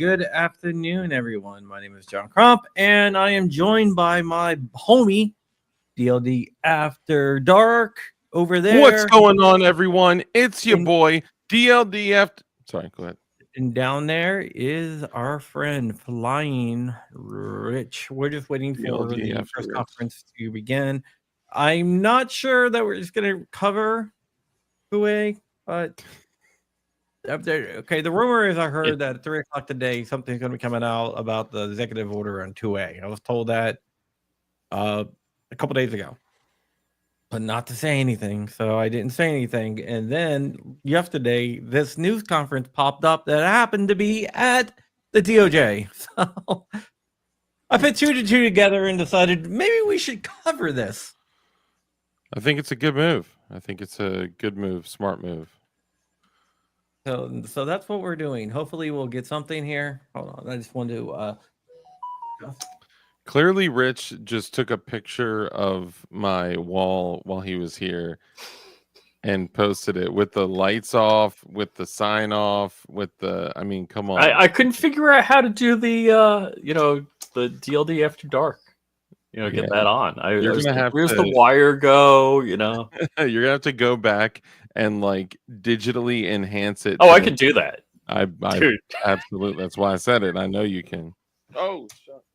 good afternoon, everyone. My name is John Crump, and I am joined by my homie, DLD After Dark, over there. What's going on, everyone? It's your And- boy, DLD After... Sorry, go ahead. And down there is our friend, Flying Rich. We're just waiting for DLD the After press Rich. conference to begin. I'm not sure that we're just going to cover Huawei, but... Okay, the rumor is I heard that at 3 o'clock today, something's going to be coming out about the executive order on 2A. I was told that a couple days ago, but not to say anything. So I didn't say anything. And then yesterday, this news conference popped up that happened to be at the DOJ. So I put two to two together and decided maybe we should cover this. I think it's a good move. Smart move. So that's what we're doing. Hopefully we'll get something here. Hold on. I just want to Clearly, Rich just took a picture of my wall while he was here and posted it with the lights off, with the sign off, I mean, come on. I couldn't figure out how to do the the DLD After Dark. Get that on. You're gonna have where's to- the wire go? You're gonna have to go back and like digitally enhance it. Oh, I could do that. I Dude. absolutely. That's why I said it. I know you can. Oh, shucks.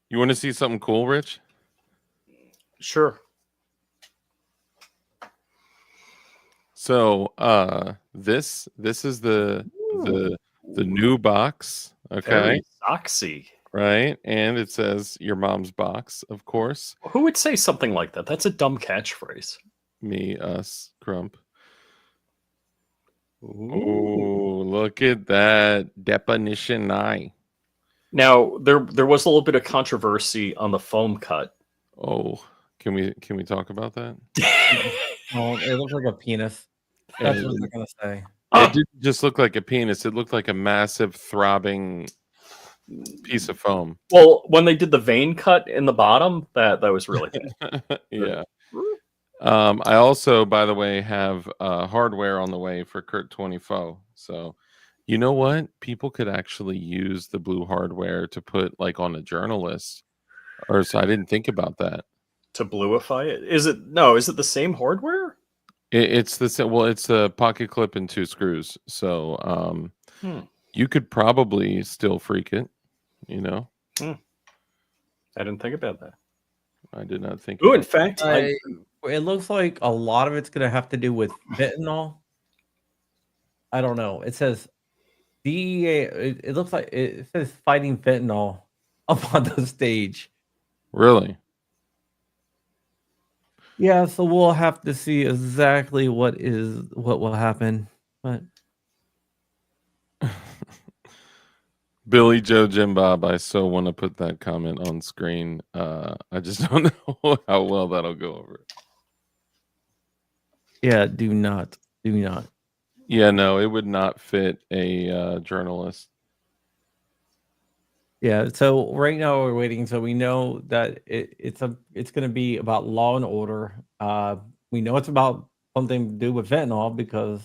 You want to see something cool, Rich? Sure. So, this is the new box. Okay. Very Oxy. Right, and it says your mom's box, of course. Who would say something like that? That's a dumb catchphrase. Me, us, Crump. Ooh, look at that definition eye. Now there was a little bit of controversy on the foam cut. Oh, can we talk about that? Oh, it looks like a penis. That's what I'm gonna say. It didn't just look like a penis. It looked like a massive throbbing piece of foam. Well, when they did the vein cut in the bottom, that was really good. Yeah. I also, by the way, have hardware on the way for Kurt 24. So, you know what? People could actually use the blue hardware to put like on a journalist. So I didn't think about that. To bluify it? Is it the same hardware? It's the same. Well, it's a pocket clip and 2 screws. So you could probably still freak it. I didn't think about that. I did not think. Oh, in fact, It looks like a lot of it's going to have to do with fentanyl. I don't know. It says DEA. It looks like it says fighting fentanyl up on the stage. Really? Yeah, so we'll have to see exactly what will happen. But Billy Joe Jim Bob, I so want to put that comment on screen. I just don't know how well that'll go over. yeah, do not. Yeah, no, it would not fit a journalist. Yeah, so right now we're waiting. So we know that it's going to be about law and order. We know it's about something to do with fentanyl because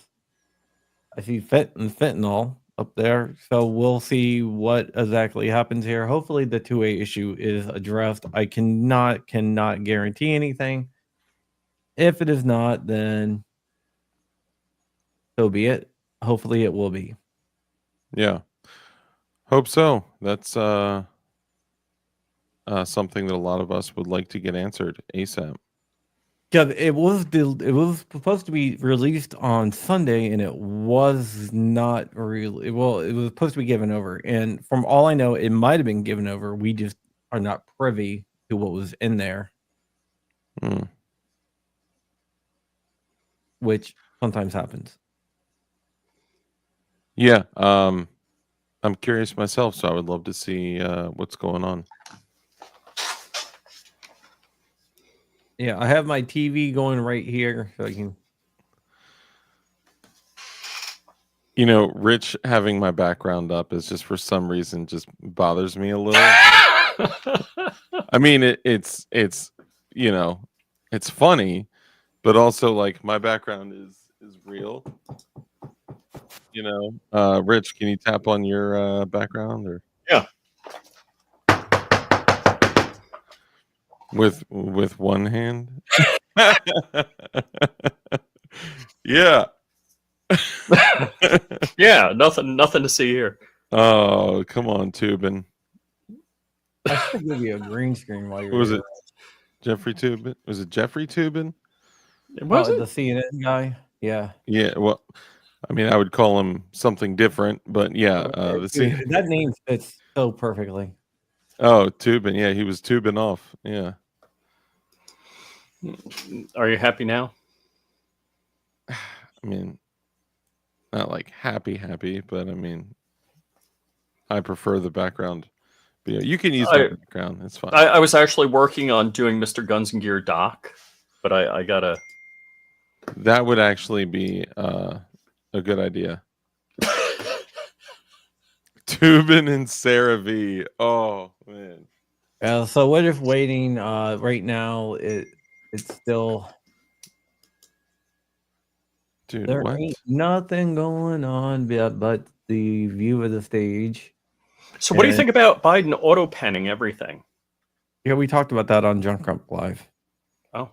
I see fentanyl up there. So we'll see what exactly happens here. Hopefully the 2A issue is addressed. I cannot guarantee anything. If it is not, then so be it. Hopefully it will be. Yeah. Hope so. That's something that a lot of us would like to get answered ASAP. Yeah, it was supposed to be released on Sunday, and it was not really. Well, it was supposed to be given over, and from all I know, it might have been given over. We just are not privy to what was in there, which sometimes happens. Yeah. I'm curious myself, so I would love to see what's going on. Yeah, I have my TV going right here, so I can. You know, Rich having my background up is just for some reason just bothers me a little. I mean, it's you know, it's funny, but also like my background is real. You know, Rich, can you tap on your background or? Yeah. With one hand? Yeah. Yeah, nothing to see here. Oh, come on, Tubin. I should give you a green screen while you're What was here. it? Jeffrey Tubin? Was it Jeffrey Tubin? Was Oh, it? the CNN guy? Yeah. Yeah, well, I mean, I would call him something different, but yeah, the Dude, scene. that name fits so perfectly. Oh, Tubin. Yeah, he was tubing off. Yeah. Are you happy now? I mean, not like happy, but I mean, I prefer the background. But yeah, you can use that background. It's fine. I was actually working on doing Mr. Guns and Gear Doc, but I gotta. That would actually be a good idea. Tubin and Sarah V. Oh man. So what if waiting right now it's still Dude, there what? ain't nothing going on but the view of the stage. So what do you think about Biden auto penning everything? Yeah, we talked about that on Junk Crump Live. Oh.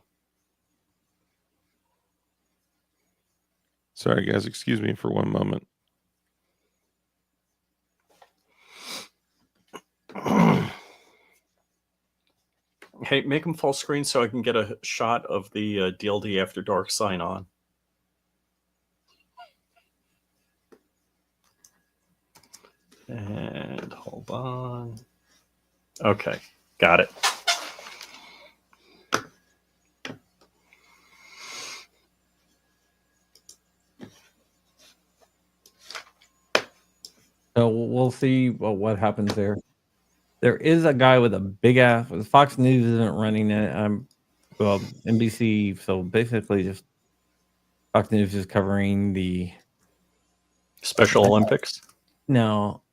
Sorry guys, excuse me for one moment. Hey, make them full screen so I can get a shot of the DLD After Dark sign on. And hold on. Okay, got it. So we'll see what happens there. There is a guy with a big ass. Fox News isn't running it. Well, NBC. So basically, just Fox News is covering the Special Olympics. No,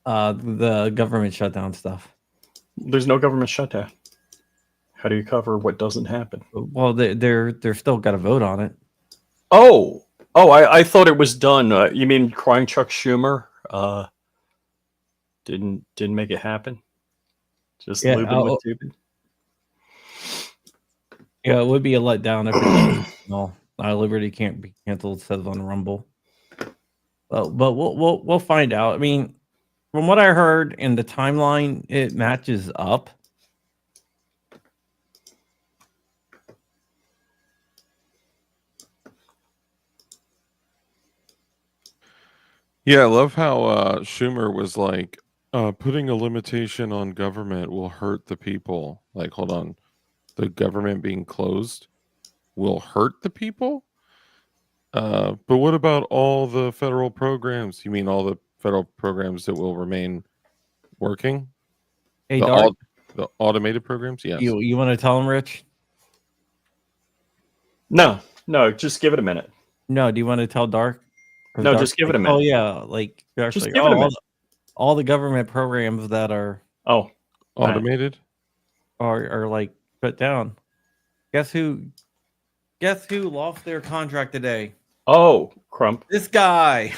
the government shutdown stuff. There's no government shutdown. How do you cover what doesn't happen? Well, they're still got to vote on it. Oh, I thought it was done. You mean crying Chuck Schumer? Didn't make it happen. Just lubing with tubing. Yeah, it would be a letdown if no, Liberty can't be canceled. Says on Rumble. But we'll find out. I mean, from what I heard in the timeline, it matches up. Yeah, I love how Schumer was like, putting a limitation on government will hurt the people. Like, hold on, the government being closed will hurt the people? But what about all the federal programs? You mean all the federal programs that will remain working? Hey, Dark, the automated programs? Yes. you want to tell him, Rich? No, just give it a minute. No, do you want to tell Dark? No, Dark, just give it a minute. Oh yeah, like actually, just give it a minute. All the government programs that are automated are like put down. Guess who lost their contract today? Oh, Crump. This guy.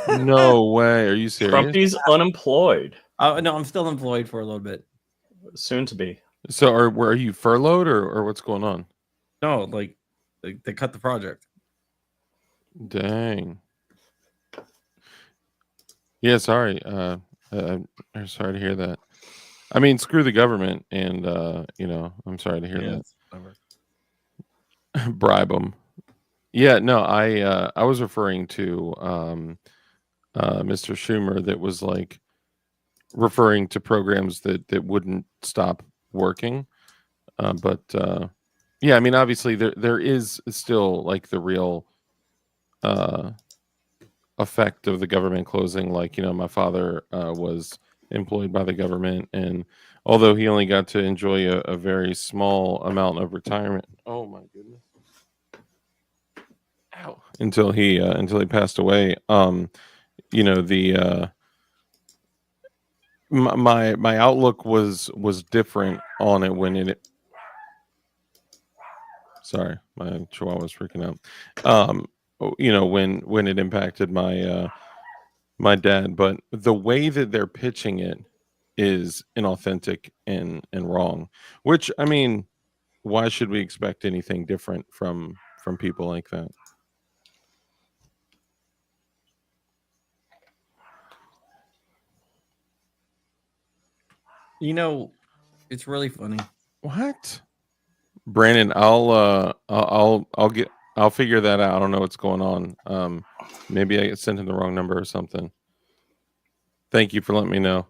No way. Are you serious? Crumpy's unemployed. No, I'm still employed for a little bit. Soon to be. So are you furloughed or what's going on? No, like they cut the project. Dang. Yeah, sorry. I'm sorry to hear that. I mean, screw the government, and I'm sorry to hear that. Bribe them. Yeah, no, I was referring to Mr. Schumer that was like referring to programs that wouldn't stop working. But yeah, I mean, obviously there is still like the real effect of the government closing. Like, my father was employed by the government, and although he only got to enjoy a very small amount of retirement, oh my goodness, ow, until he passed away, my outlook was different on it when sorry, my chihuahua's freaking out. when it impacted my my dad. But the way that they're pitching it is inauthentic and wrong. Which, I mean, why should we expect anything different from people like that? It's really funny. What? Brandon, I'll figure that out. I don't know what's going on. Maybe I sent him the wrong number or something. Thank you for letting me know.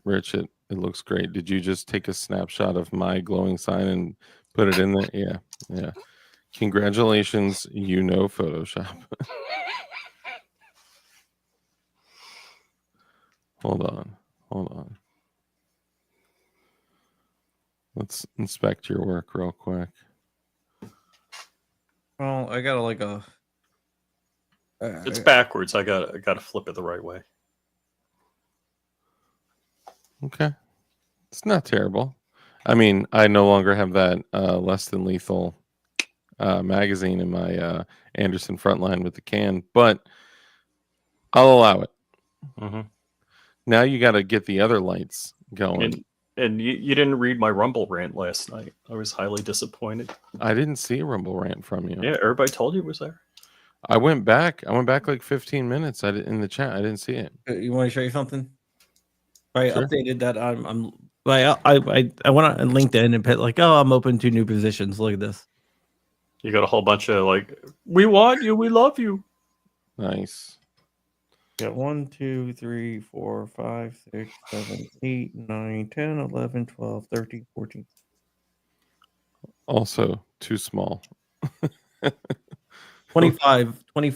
Rich, it looks great. Did you just take a snapshot of my glowing sign and put it in there? Yeah. Congratulations, Photoshop. Hold on. Let's inspect your work real quick. Well, I got like a. It's backwards. I gotta flip it the right way. Okay, it's not terrible. I mean, I no longer have that Less Than Lethal magazine in my Anderson Frontline with the can, but I'll allow it. Mm-hmm. Now you got to get the other lights going. And you didn't read my Rumble rant last night. I was highly disappointed. I didn't see a Rumble rant from you. Yeah, everybody told you it was there. I went back like 15 minutes. In the chat. I didn't see it. You want to show you something? I Sure. updated that. I'm like I went on LinkedIn and put like, oh, I'm open to new positions. Look at this. You got a whole bunch of like, we want you, we love you. Nice. Got 1, 2, 3, 4, 5, 6, 7, 8, 9, 10, 11, 12, 13, 14. Also too small. 25 in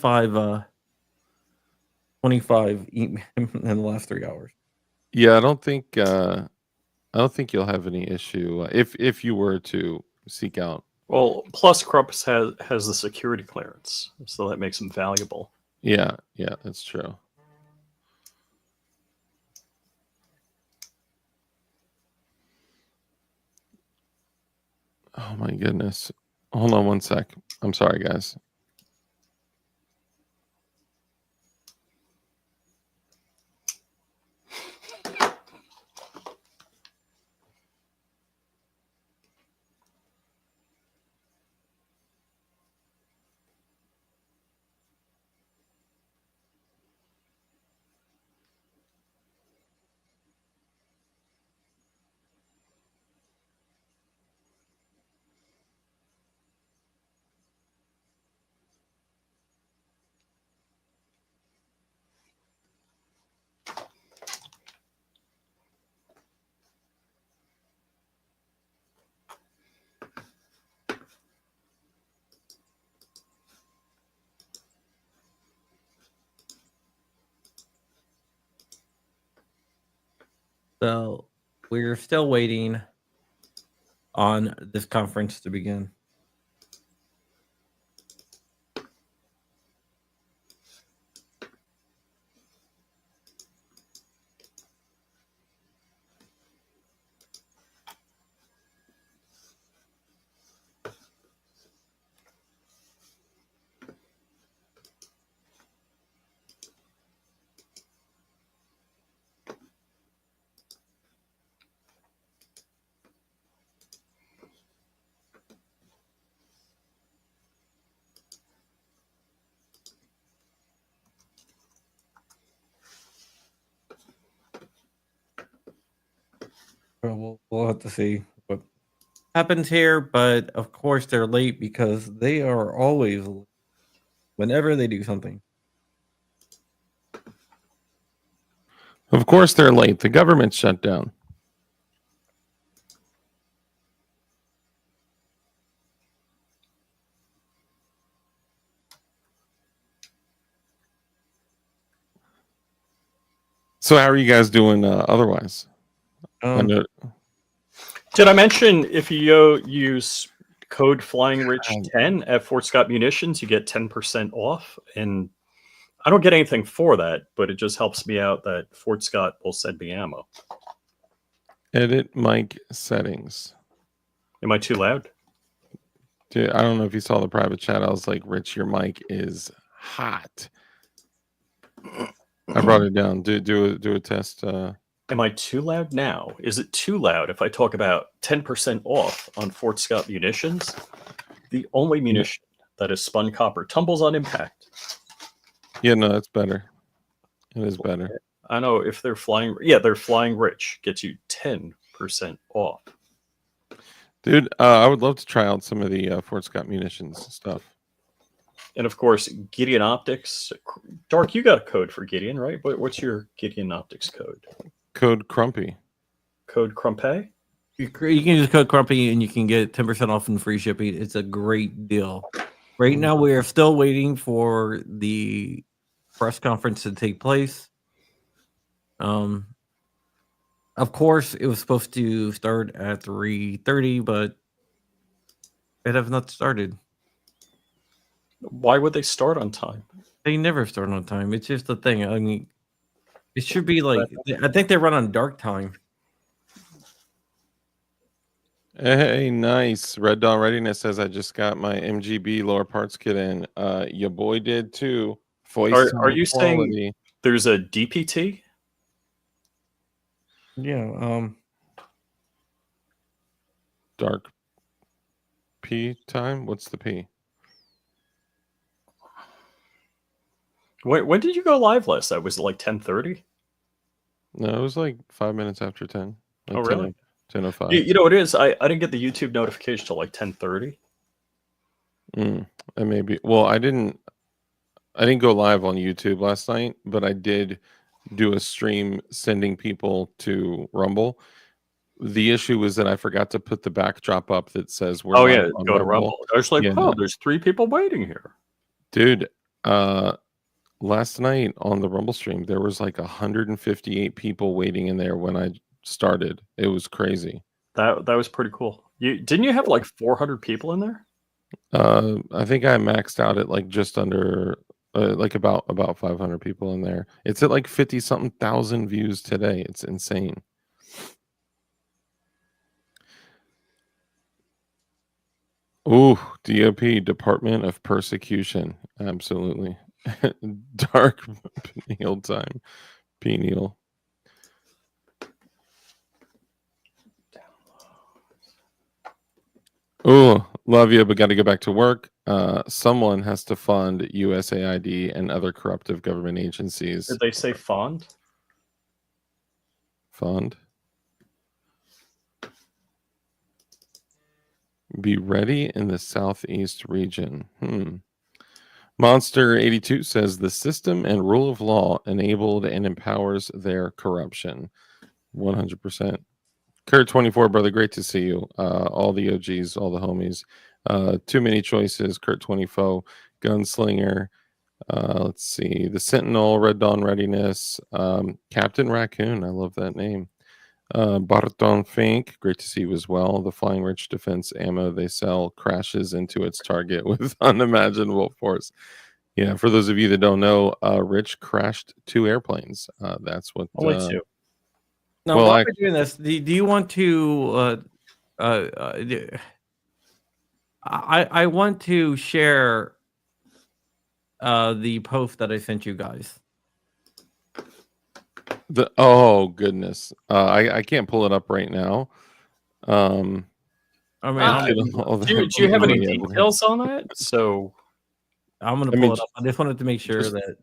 the last 3 hours. Yeah, I don't think you'll have any issue if you were to seek out. Well, plus Crump's has the security clearance, so that makes him valuable. Yeah, that's true. Oh my goodness. Hold on one sec. I'm sorry, guys. So we're still waiting on this conference to begin. We'll have to see what happens here, but of course they're late because they are always late whenever they do something. Of course they're late. The government's shut down. So how are you guys doing otherwise? Did I mention if you use code Flying Rich 10 at Fort Scott Munitions, you get 10% off? And I don't get anything for that, but it just helps me out that Fort Scott will send me ammo. Edit mic settings. Am I too loud? Dude, I don't know if you saw the private chat. I was like, Rich, your mic is hot. I brought it down. Do a test. Am I too loud now? Is it too loud if I talk about 10% off on Fort Scott munitions? The only munition that is spun copper tumbles on impact. Yeah, no, that's better. It is better. I know if they're flying. Yeah, they're flying rich. Gets you 10% off. Dude, I would love to try out some of the Fort Scott munitions stuff. And of course, Gideon Optics. Dark, you got a code for Gideon, right? What's your Gideon Optics code? Code Crumpy. Code Crump10? You can use code Crumpy and you can get 10% off and free shipping. It's a great deal. Right now, we are still waiting for the press conference to take place. Of course, it was supposed to start at 3:30, but it has not started. Why would they start on time? They never start on time. It's just the thing. I mean, it should be like, I think they run on dark time. Hey, nice. Red Dawn Readiness says I just got my MGB lower parts kit in. Your boy did too. Are you saying there's a DPT? Yeah. Dark P time? What's the P? When did you go live last night? Was it like 10:30? No, it was like 5 minutes after 10. Like Oh, really? 10:05. You know what it is? I didn't get the YouTube notification till like 10:30. And maybe. Well, I didn't go live on YouTube last night, but I did do a stream sending people to Rumble. The issue was that I forgot to put the backdrop up that says we're live on go to Rumble. I was like, Yeah, oh, no. there's 3 people waiting here. Dude, last night on the Rumble stream, there was like 158 people waiting in there when I started. It was crazy. That was pretty cool. Didn't you have like 400 people in there? I think I maxed out at like just under like about 500 people in there. It's at like 50 something thousand views today. It's insane. Ooh, DOP, Department of Persecution. Absolutely. Dark Penial time. Penial. Oh, love you, but got to go back to work. Someone has to fund USAID and other corruptive government agencies. Did they say fond? Fund. Be ready in the Southeast region. Monster 82 says the system and rule of law enabled and empowers their corruption. 100%. Kurt 24, brother, great to see you. All the OGs, all the homies. Too many choices. Kurt 24, Gunslinger. Let's see. The Sentinel, Red Dawn Readiness. Captain Raccoon. I love that name. Barton Fink, great to see you as well. The Flying Rich defense ammo they sell crashes into its target with unimaginable force. Yeah, for those of you that don't know, Rich crashed 2 airplanes. That's what. Only 2. Now, while we're doing this, do you want to? I want to share the post that I sent you guys. Oh goodness, I can't pull it up right now. I mean, do you have any details on that? So I'm gonna pull it up. I just wanted to make sure that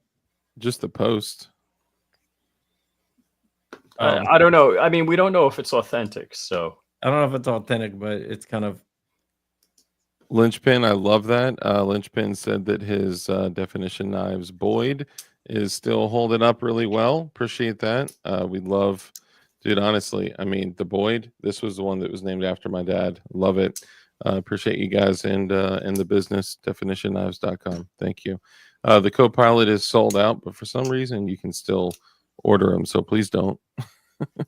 just the post. I don't know. I mean, we don't know if it's authentic, so I don't know if it's authentic, but it's kind of. Lynchpin, I love that. Lynchpin said that his definition knives Boyd is still holding up really well. Appreciate that. We love, dude, honestly, I mean, the Boyd, this was the one that was named after my dad. Love it. Appreciate you guys and the business, definitionknives.com. Thank you. The Copilot is sold out, but for some reason you can still order them, so please don't. All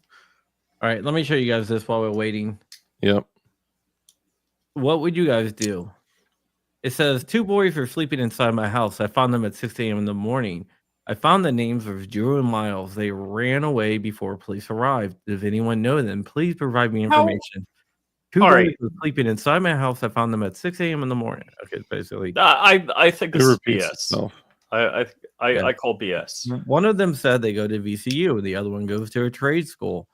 right, let me show you guys this while we're waiting. Yep. What would you guys do? It says 2 boys were sleeping inside my house. I found them at 6 a.m. in the morning. I found the names of Drew and Miles. They ran away before police arrived. Does anyone know them? Please provide me information. Two All guys right. were sleeping inside my house. I found them at 6 a.m. in the morning. Okay, basically. I think It this is repeats BS. itself. I call BS. One of them said they go to VCU. The other one goes to a trade school.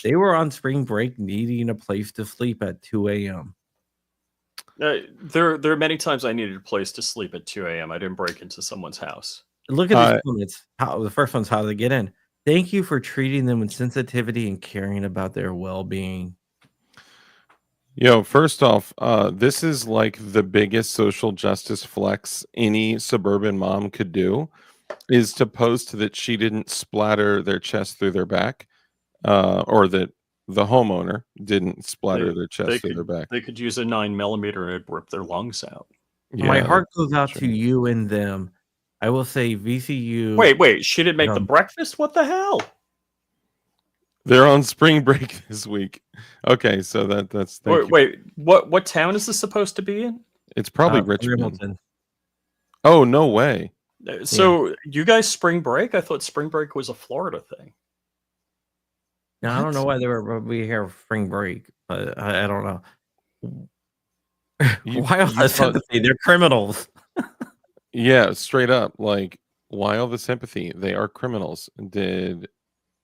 They were on spring break needing a place to sleep at 2 a.m. There are many times I needed a place to sleep at 2 a.m. I didn't break into someone's house. Look at these comments. The first one's how they get in. Thank you for treating them with sensitivity and caring about their well-being. Yo, first off, this is like the biggest social justice flex any suburban mom could do, is to post that she didn't splatter their chest through their back, or that the homeowner didn't splatter their chest through their back. They could use a 9mm and it'd rip their lungs out. Yeah, My heart goes out true. to you and them. I will say VCU. Wait, she didn't make the breakfast? What the hell? They're on spring break this week. Okay, so that's wait, what town is this supposed to be in? It's probably Richmond. Hamilton. Oh, no way. So you guys spring break? I thought spring break was a Florida thing. Now, I don't know why they were we here for spring break, but I don't know. Why all that sympathy? They're criminals. Yeah, straight up. Like, why all the sympathy? They are criminals.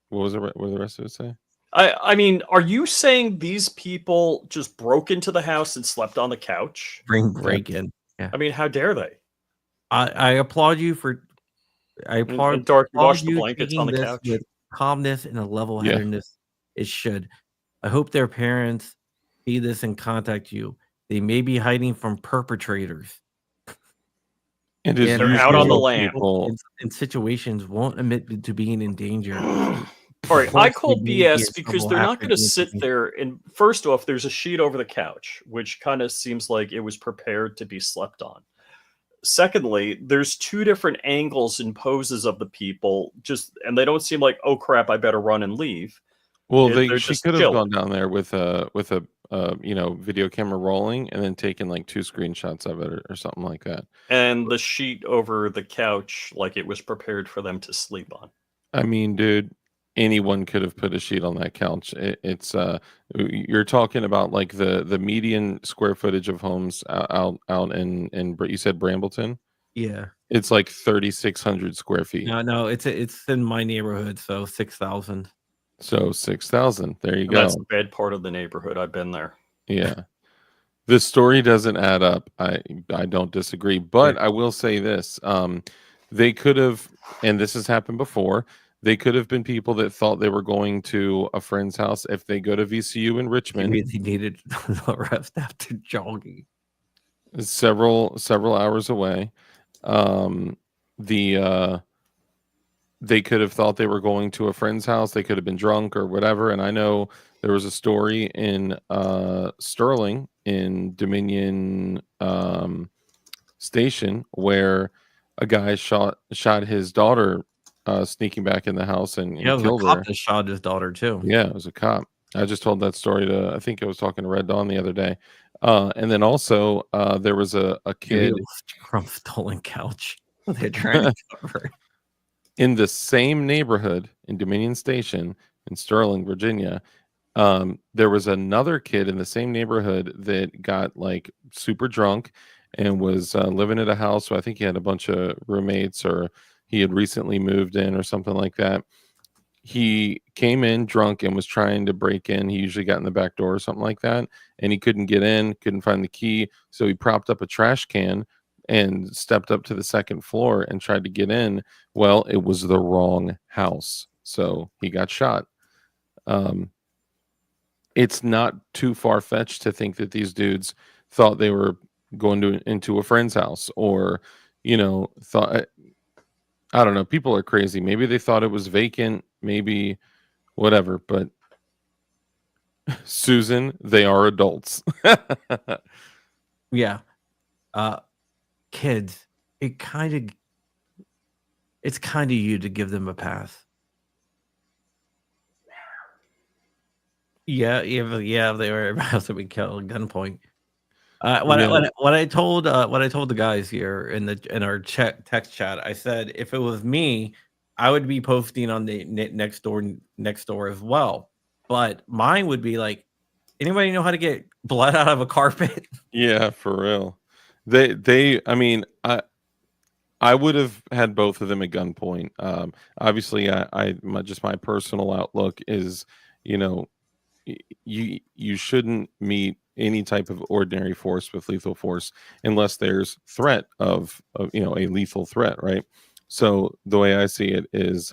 What was the rest of it say? I mean, are you saying these people just broke into the house and slept on the couch? Spring break in. Yeah. I mean, how dare they? I applaud you for. I applaud, and Dark, you applaud wash the you blankets taking on the this couch. with calmness and a level-headedness. It should. I hope their parents see this and contact you. They may be hiding from perpetrators. And they're out on the lam. In situations won't admit to being in danger. All right, I call BS because they're not going to sit there and, first off, there's a sheet over the couch, which kind of seems like it was prepared to be slept on. Secondly, there's two different angles and poses of the people, and they don't seem like, oh crap, I better run and leave. Well, she could have gone down there with a video camera rolling and then taken like 2 screenshots of it or something like that. And the sheet over the couch, like it was prepared for them to sleep on. I mean, dude, anyone could have put a sheet on that couch. You're talking about like the median square footage of homes out in you said Brambleton? Yeah. It's like 3,600 square feet. No, it's in my neighborhood, so 6,000. So 6,000. There you go. That's the bad part of the neighborhood. I've been there. Yeah. The story doesn't add up. I don't disagree, but I will say this. They could have, and this has happened before, they could have been people that thought they were going to a friend's house. If they go to VCU in Richmond, maybe they needed the rest after jogging. Several hours away. They could have thought they were going to a friend's house. They could have been drunk or whatever. And I know there was a story in Sterling in Dominion Station where a guy shot his daughter sneaking back in the house and killed her. That shot his daughter too. Yeah, it was a cop. I just told that story I think I was talking to Red Dawn the other day. And then also there was a kid. Crump stolen couch. They're trying to cover. In the same neighborhood in Dominion Station in Sterling, Virginia, there was another kid in the same neighborhood that got like super drunk and was living at a house. So I think he had a bunch of roommates or he had recently moved in or something like that. He came in drunk and was trying to break in. He usually got in the back door or something like that. And he couldn't get in, couldn't find the key. So he propped up a trash can and stepped up to the second floor and tried to get in. Well, it was the wrong house. So he got shot. It's not too far-fetched to think that these dudes thought they were going into a friend's house or, thought, I don't know. People are crazy. Maybe they thought it was vacant, maybe whatever, but Susan, they are adults. Yeah. Kids, it's kind of you to give them a pass. Yeah, they were about to be killed at gunpoint. What I told the guys here in our text chat, I said if it was me, I would be posting on the next door as well. But mine would be like, Anybody know how to get blood out of a carpet? Yeah, for real. I mean, I would have had both of them at gunpoint. Obviously, my personal outlook is, you know, you shouldn't meet any type of ordinary force with lethal force unless there's threat of a lethal threat, right? So the way I see it is,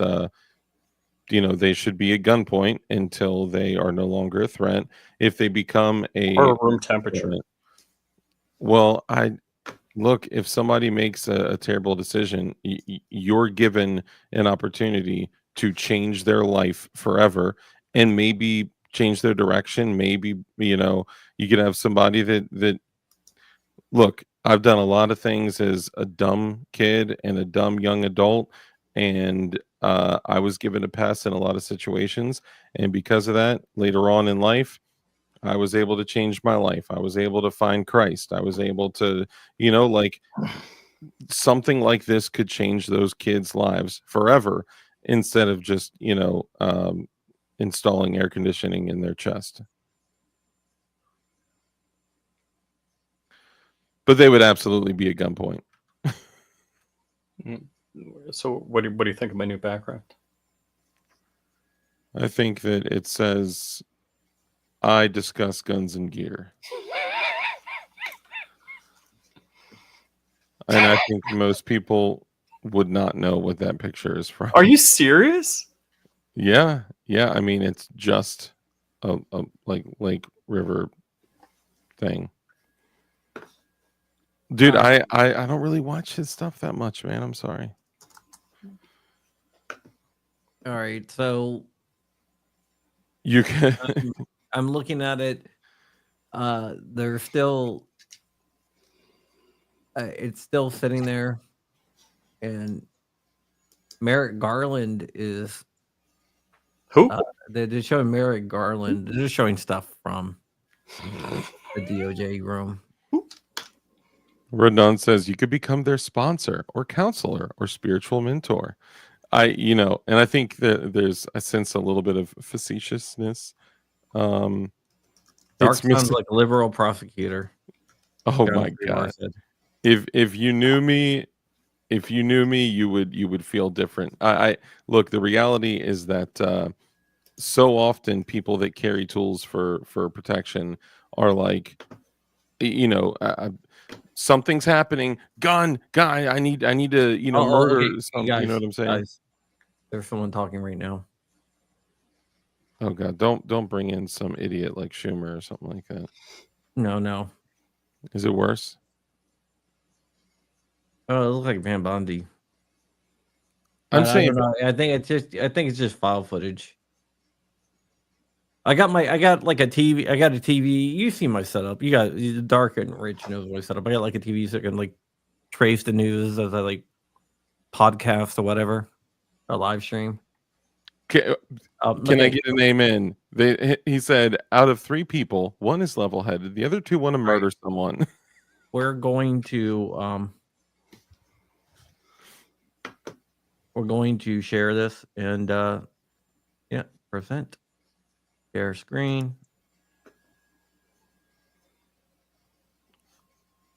they should be at gunpoint until they are no longer a threat. If they become Or room temperature. Well, look, if somebody makes a terrible decision, you're given an opportunity to change their life forever and maybe change their direction. Maybe, you could have somebody that look, I've done a lot of things as a dumb kid and a dumb young adult, and I was given a pass in a lot of situations. And because of that, later on in life, I was able to change my life. I was able to find Christ. I was able to, like something like this could change those kids' lives forever instead of just, installing air conditioning in their chest. But they would absolutely be at gunpoint. So what do you think of my new background? I think that it says, I discuss guns and gear. And I think most people would not know what that picture is from. Are you serious? Yeah. I mean, it's just a like Lake River thing. Dude, I don't really watch his stuff that much, man. I'm sorry. All right, so You can. I'm looking at it. There's still it's still sitting there, and Merrick Garland is Who? they're showing Merrick Garland. They're just showing stuff from the DOJ room. Rodon says you could become their sponsor or counselor or spiritual mentor. And I think that there's a sense a little bit of facetiousness. Dark sounds like a liberal prosecutor. Oh my God! If you knew me, you would feel different. I look. The reality is that so often people that carry tools for protection are like, something's happening. Gun, guy. I need to murder. Okay. Something, Guys, you know what I'm saying? Guys, there's someone talking right now. Oh God! Don't bring in some idiot like Schumer or something like that. No. Is it worse? Oh, it looks like Van Bundy. I'm saying, I don't know. I think it's just file footage. I got like a TV. I got a TV. You see my setup. You got Dark and Rich knows my setup. I got like a TV so I can like trace the news as I like podcast or whatever, a live stream. Can I get a name in? He said, out of 3 people, 1 is level-headed. The other 2 want to murder someone. We're going to share this and present. Share screen.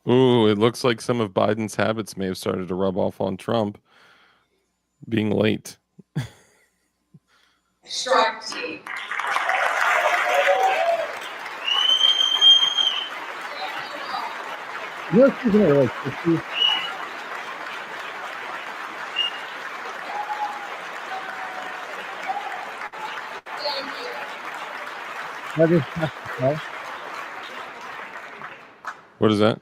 Ooh, it looks like some of Biden's habits may have started to rub off on Trump. Being late. Strike team. What is that?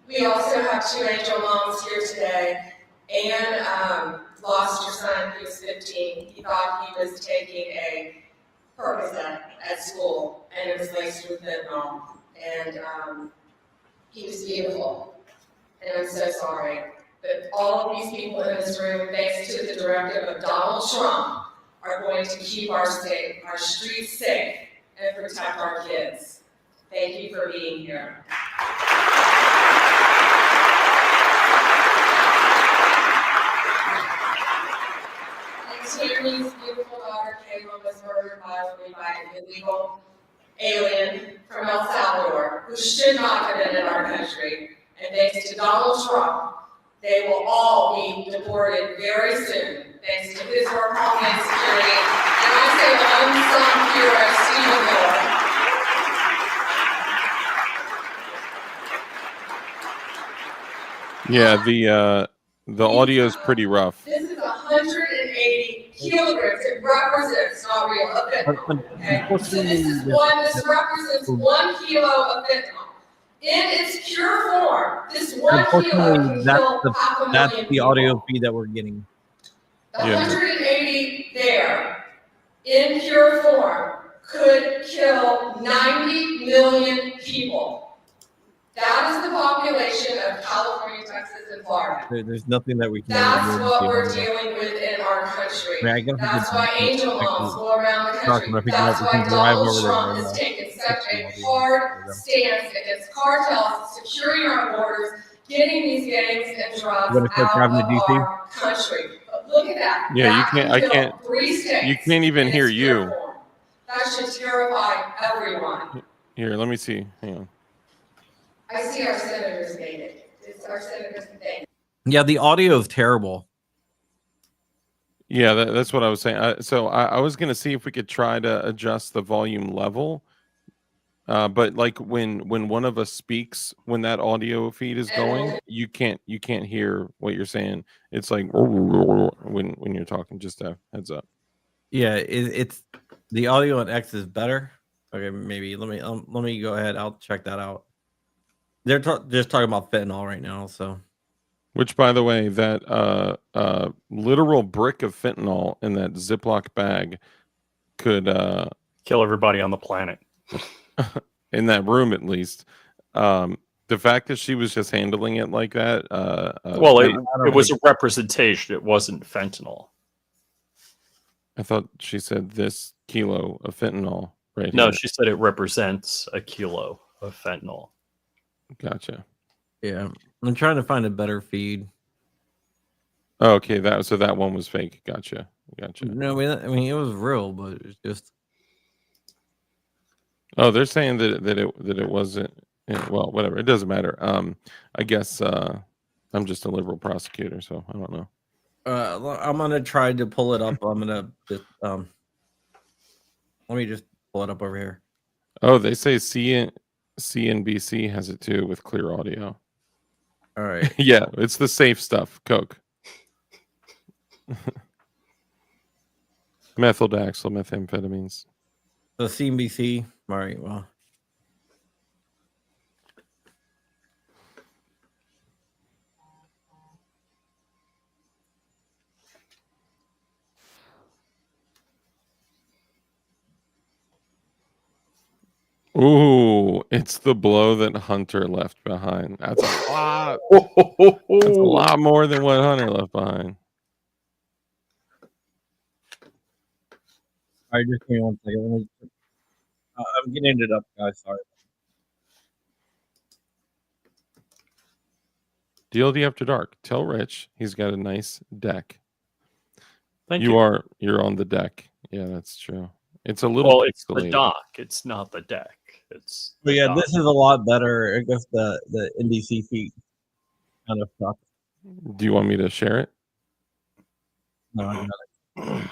We also have 2 angel moms here today. Anne lost her son, he was 15. He thought he was taking a Percocet at school, and it was laced with fentanyl. And he was beautiful. And I'm so sorry. But all of these people in this room, thanks to the directive of Donald Trump, are going to keep our streets safe and protect our kids. Thank you for being here. Tammy's beautiful daughter, Kayla, was murdered violently by an illegal alien from El Salvador who should not have been in our country. And thanks to Donald Trump, they will all be deported very soon, thanks to his work on Homeland Security. And I say the unsung hero, Stephen Miller. Yeah, the audio is pretty rough. This is 180 kilograms. It represents not real of fentanyl. Okay? So this represents 1 kilo of fentanyl. In its pure form, this 1 kilo can kill half a That's million the people. audio feed that we're getting. The 180 there, in pure form, could kill 90 million people. That is the population of California, Texas, and Florida. There's nothing that we can. That's what we're dealing with in our country. That's why angel moms go around the country. That's why Donald Trump has taken such a hard stance against cartels, securing our borders, getting these gangs and drugs out of our country. But look at that. Yeah, that you can't. I can't. 3 states You can't even hear you. That should terrify everyone. Here, let me see. Hang on. I see our senators made it. It's our senators today. Yeah, the audio is terrible. Yeah, that's what I was saying. I was going to see if we could try to adjust the volume level. But like when one of us speaks, when that audio feed is going, you can't hear what you're saying. It's like when you're talking. Just a heads up. Yeah, it's the audio on X is better. Okay, maybe let me go ahead. I'll check that out. They're just talking about fentanyl right now, so. Which, by the way, that literal brick of fentanyl in that Ziploc bag could kill everybody on the planet. In that room, at least. The fact that she was just handling it like that. Well, it was a representation. It wasn't fentanyl. I thought she said this kilo of fentanyl right No, here. she said it represents a kilo of fentanyl. Gotcha. Yeah, I'm trying to find a better feed. Oh, okay, that one was fake. Gotcha. No, I mean it was real, but it's just. Oh, they're saying that it wasn't. Well, whatever. It doesn't matter. I guess I'm just a liberal prosecutor, so I don't know. I'm gonna try to pull it up. I'm gonna just, let me just pull it up over here. Oh, they say CNBC has it too with clear audio. All right. Yeah, it's the safe stuff. Coke, methyl-daxyl methamphetamines. So CNBC. All right. Well. Ooh, it's the blow that Hunter left behind. That's a lot. That's a lot more than what Hunter left behind. All right, just give me 1 second. I'm getting it up, guys. Sorry. DLD After Dark. Tell Rich he's got a nice deck. Thank you. You're on the deck. Yeah, that's true. It's a little. Well, it's the dock. It's not the deck. It's. But yeah, dock. this is a lot better. I guess the NDC feed kind of sucks. Do you want me to share it? No, I got it.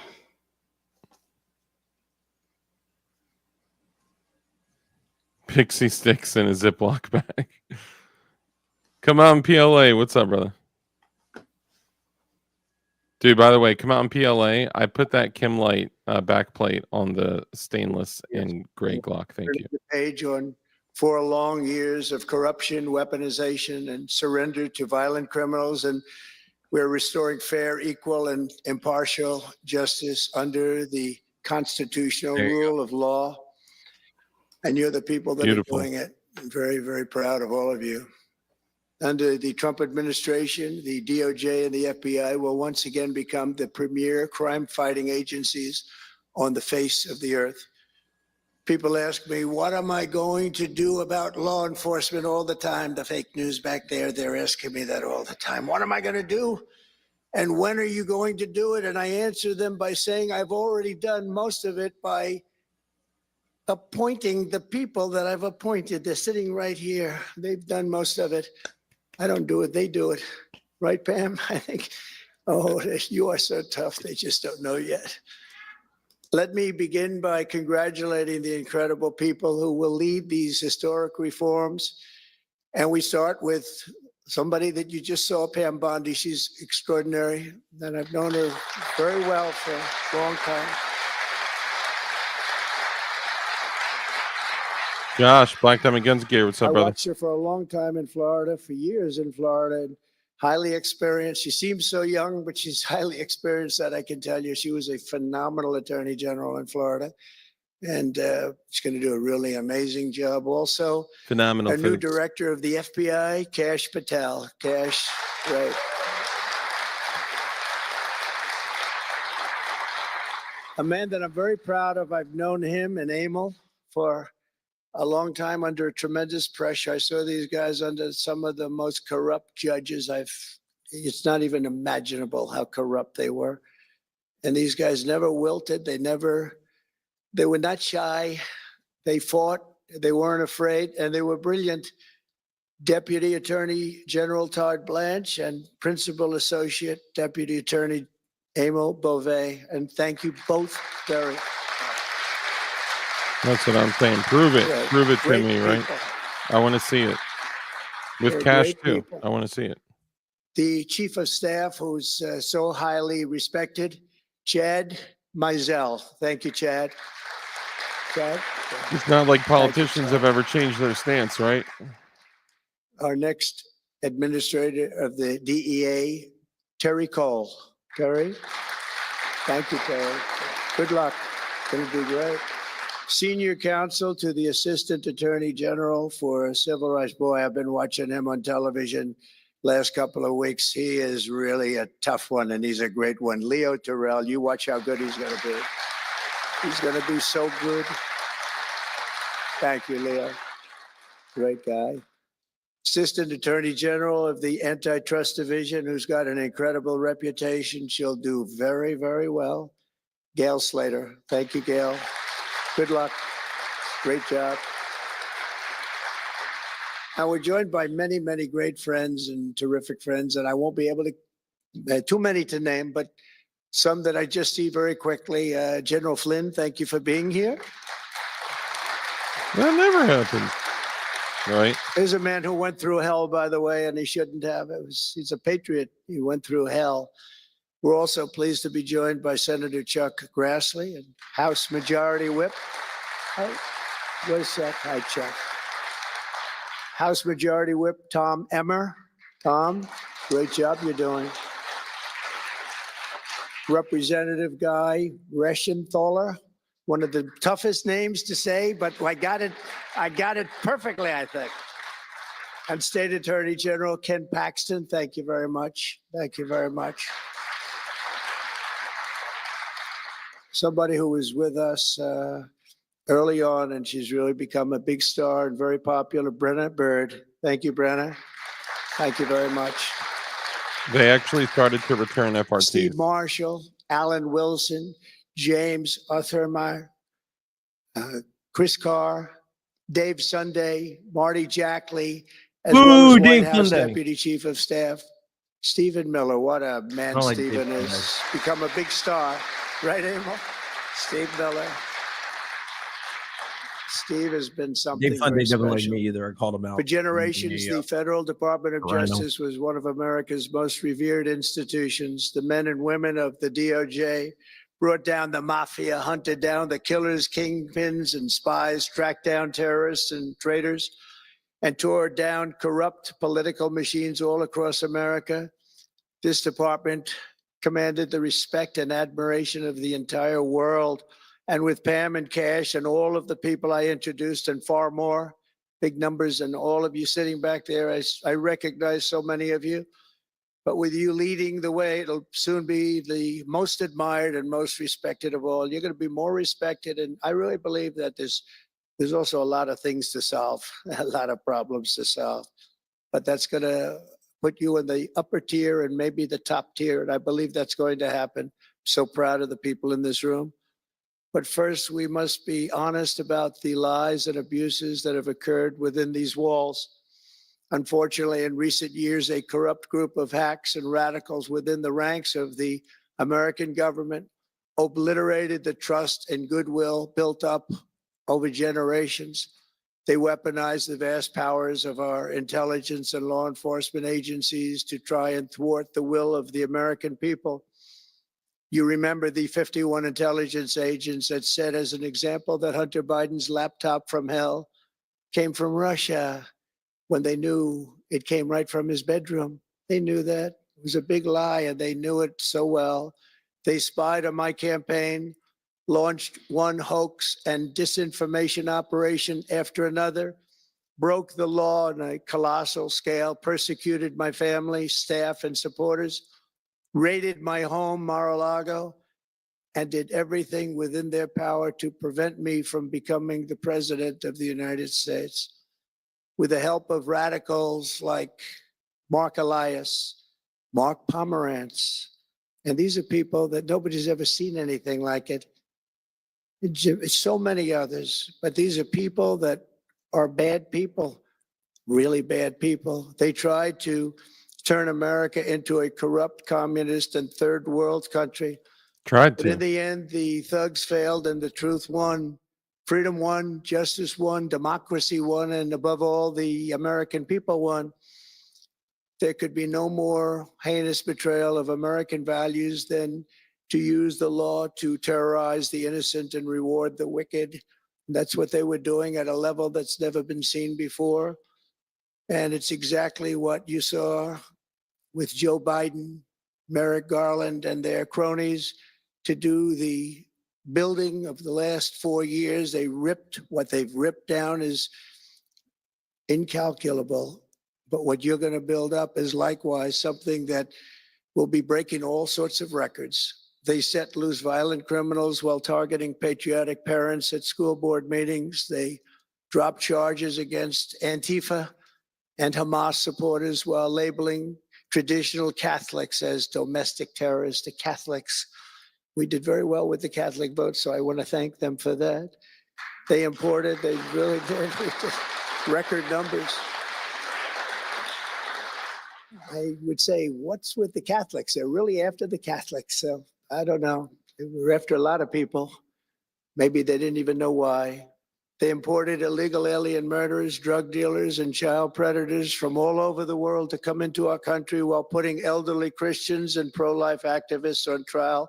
Pixie sticks in a Ziploc bag. Come on, PLA. What's up, brother? Dude, by the way, come out in PLA. I put that Kim Light backplate on the stainless in gray Glock. Thank you. The page on 4 long years of corruption, weaponization, and surrender to violent criminals. And we're restoring fair, equal, and impartial justice under the constitutional rule of law. And you're the people that are doing it. I'm very, very proud of all of you. Under the Trump administration, the DOJ and the FBI will once again become the premier crime-fighting agencies on the face of the earth. People ask me, what am I going to do about law enforcement all the time? The fake news back there, they're asking me that all the time. What am I going to do? And when are you going to do it? And I answer them by saying I've already done most of it by appointing the people that I've appointed. They're sitting right here. They've done most of it. I don't do it. They do it. Right, Pam? I think, oh, you are so tough. They just don't know yet. Let me begin by congratulating the incredible people who will lead these historic reforms. And we start with somebody that you just saw, Pam Bondi. She's extraordinary, and I've known her very well for a long time. Josh, Black Diamond Guns Gear. What's up, I brother? watched her for a long time in Florida, for years in Florida, and highly experienced. She seems so young, but she's highly experienced, that I can tell you. She was a phenomenal attorney general in Florida, and she's going to do a really amazing job. Also, Phenomenal. a new director of the FBI, Kash Patel. Kash, right. A man that I'm very proud of. I've known him and Emil for a long time under tremendous pressure. I saw these guys under some of the most corrupt judges it's not even imaginable how corrupt they were. And these guys never wilted. They were not shy. They fought. They weren't afraid, and they were brilliant. Deputy Attorney General Todd Blanche and Principal Associate Deputy Attorney Emil Beauvais. And thank you both very much. That's what I'm saying. Prove it. Yeah, Prove it to great me, right? people. I want to see it. With They're cash, great too. people. I want to see it. The Chief of Staff, who's so highly respected, Chad Mizell. Thank you, Chad. Chad? It's not like politicians Chad. have ever changed their stance, right? Our next administrator of the DEA, Terry Cole. Terry? Thank you, Terry. Good luck. Going to do great. Senior counsel to the Assistant Attorney General for Civil Rights. Boy, I've been watching him on television last couple of weeks. He is really a tough one, and he's a great one. Leo Terrell, you watch how good he's going to be. He's going to be so good. Thank you, Leo. Great guy. Assistant Attorney General of the Antitrust Division, who's got an incredible reputation. She'll do very, very well. Gail Slater. Thank you, Gail. Good luck. Great job. And we're joined by many, many great friends and terrific friends, and I won't be able to, too many to name, but some that I just see very quickly. General Flynn, thank you for being here. That never happened. Right? Here's a man who went through hell, by the way, and he shouldn't have. He's a patriot. He went through hell. We're also pleased to be joined by Senator Chuck Grassley and House Majority Whip. Where's Chuck? Hi, Chuck. House Majority Whip Tom Emmer. Tom, great job you're doing. Representative Guy Reschenthaler, one of the toughest names to say, but I got it perfectly, I think. And State Attorney General Ken Paxton, thank you very much. Thank you very much. Somebody who was with us early on, and she's really become a big star and very popular, Brenna Bird. Thank you, Brenna. Thank you very much. They actually started to return FRTs. Steve Marshall, Alan Wilson, James Uthermeyer, Chris Carr, Dave Sunday, Marty Jackley, as well as White House Deputy Chief of Staff, Stephen Miller. What a man Stephen is. Become a big star. Right, Emil? Steve Miller. Steve has been something Dave Sunday very never liked special. me either. I called him out. For generations, the Federal Department of Rhino. Justice was one of America's most revered institutions. The men and women of the DOJ brought down the mafia, hunted down the killers, kingpins, and spies, tracked down terrorists and traitors, and tore down corrupt political machines all across America. This department commanded the respect and admiration of the entire world. And with Pam and Cash and all of the people I introduced and far more, big numbers, and all of you sitting back there, I recognize so many of you. But with you leading the way, it'll soon be the most admired and most respected of all. You're going to be more respected. And I really believe that there's also a lot of things to solve, a lot of problems to solve. But that's going to put you in the upper tier and maybe the top tier. And I believe that's going to happen. So proud of the people in this room. But first, we must be honest about the lies and abuses that have occurred within these walls. Unfortunately, in recent years, a corrupt group of hacks and radicals within the ranks of the American government obliterated the trust and goodwill built up over generations. They weaponized the vast powers of our intelligence and law enforcement agencies to try and thwart the will of the American people. You remember the 51 intelligence agents that said, as an example, that Hunter Biden's laptop from hell came from Russia when they knew it came right from his bedroom. They knew that. It was a big lie, and they knew it so well. They spied on my campaign, launched one hoax and disinformation operation after another, broke the law on a colossal scale, persecuted my family, staff, and supporters, raided my home, Mar-a-Lago, and did everything within their power to prevent me from becoming the president of the United States. With the help of radicals like Mark Elias, Mark Pomerantz, and these are people that nobody's ever seen anything like it. It's so many others, but these are people that are bad people, really bad people. They tried to turn America into a corrupt, communist, and third world country. Tried But in to. the end, the thugs failed and the truth won. Freedom won, justice won, democracy won, and above all, the American people won. There could be no more heinous betrayal of American values than to use the law to terrorize the innocent and reward the wicked. That's what they were doing at a level that's never been seen before. And it's exactly what you saw with Joe Biden, Merrick Garland, and their cronies to do the building of the last 4 years. What they've ripped down is incalculable. But what you're going to build up is likewise something that will be breaking all sorts of records. They set loose violent criminals while targeting patriotic parents at school board meetings. They dropped charges against Antifa and Hamas supporters while labeling traditional Catholics as domestic terrorists. The Catholics, we did very well with the Catholic vote, so I want to thank them for that. They really did, record numbers. I would say, what's with the Catholics? They're really after the Catholics. So I don't know. They were after a lot of people. Maybe they didn't even know why. They imported illegal alien murderers, drug dealers, and child predators from all over the world to come into our country while putting elderly Christians and pro-life activists on trial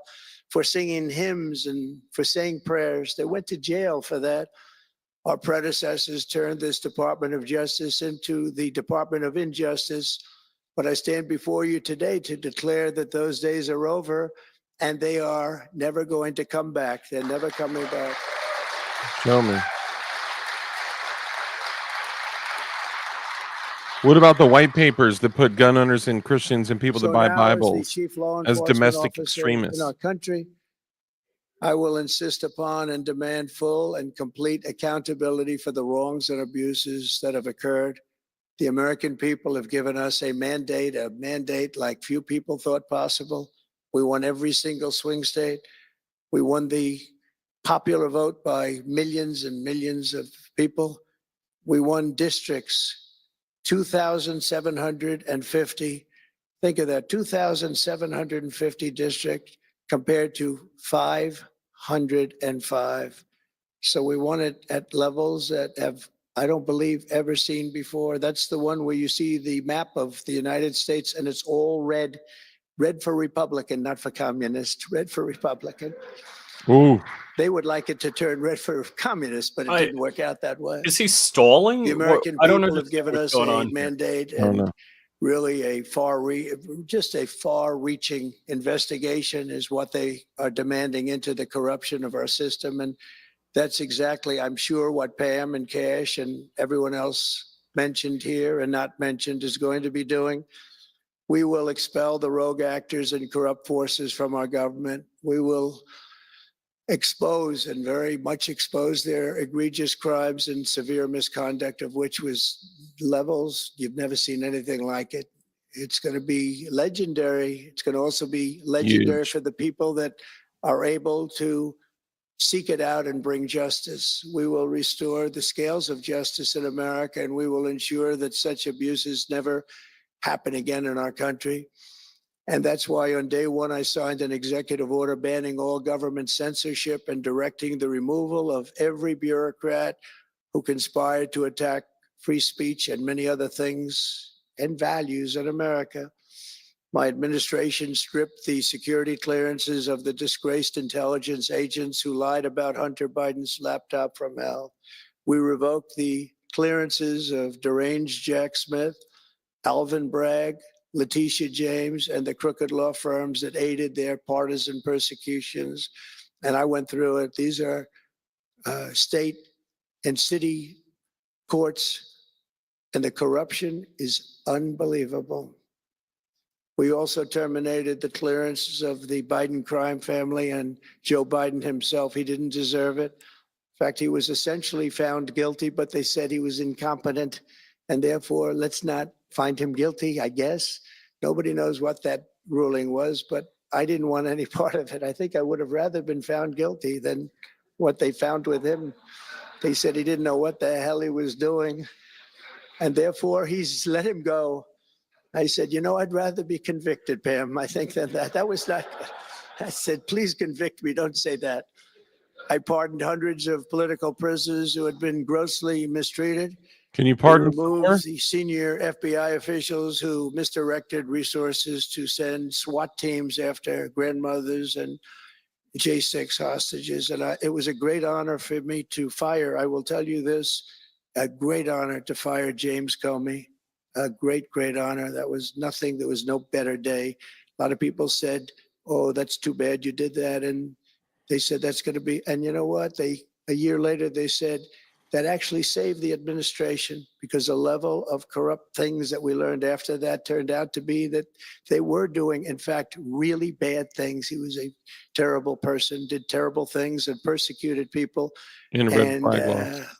for singing hymns and for saying prayers. They went to jail for that. Our predecessors turned this Department of Justice into the Department of Injustice. But I stand before you today to declare that those days are over, and they are never going to come back. They're never coming back. Show me. What about the white papers that put gun owners and Christians and people that buy now, Bibles as the chief law as enforcement domestic officer extremists? in our country, I will insist upon and demand full and complete accountability for the wrongs and abuses that have occurred. The American people have given us a mandate like few people thought possible. We won every single swing state. We won the popular vote by millions and millions of people. We won districts, 2,750. Think of that, 2,750 districts compared to 505. So we won it at levels that have, I don't believe, ever seen before. That's the one where you see the map of the United States and it's all red. Red for Republican, not for communist. Red for Republican. Ooh. They would like it to turn red for communist, but it didn't work out that way. Is he stalling? The American I don't people have given us a here. mandate Oh, and no. really a far-reaching investigation is what they are demanding into the corruption of our system. And that's exactly, I'm sure, what Pam and Cash and everyone else mentioned here and not mentioned is going to be doing. We will expel the rogue actors and corrupt forces from our government. We will expose and very much expose their egregious crimes and severe misconduct, of which was levels you've never seen anything like it. It's going to be legendary. It's going to also be legendary for the people that are able to seek it out and bring justice. We will restore the scales of justice in America, and we will ensure that such abuses never happen again in our country. And that's why on day one, I signed an executive order banning all government censorship and directing the removal of every bureaucrat who conspired to attack free speech and many other things and values in America. My administration stripped the security clearances of the disgraced intelligence agents who lied about Hunter Biden's laptop from hell. We revoked the clearances of deranged Jack Smith, Alvin Bragg, Letitia James, and the crooked law firms that aided their partisan persecutions. And I went through it. These are state and city courts, and the corruption is unbelievable. We also terminated the clearances of the Biden crime family and Joe Biden himself. He didn't deserve it. In fact, he was essentially found guilty, but they said he was incompetent, and therefore let's not find him guilty, I guess. Nobody knows what that ruling was, but I didn't want any part of it. I think I would have rather been found guilty than what they found with him. They said he didn't know what the hell he was doing, and therefore he's let him go. I said, you know, I'd rather be convicted, Pam. I think that was not good. I said, please convict me. Don't say that. I pardoned hundreds of political prisoners who had been grossly mistreated. Can you pardon removed the senior FBI officials who misdirected resources to send SWAT teams after grandmothers and J6 hostages. And it was a great honor for me to fire, I will tell you this, a great honor to fire James Comey. A great, great honor. That was nothing. There was no better day. A lot of people said, oh, that's too bad you did that. And they said that's going to be, and you know what? A year later, they said that actually saved the administration, because the level of corrupt things that we learned after that turned out to be that they were doing, in fact, really bad things. He was a terrible person, did terrible things, and persecuted people. And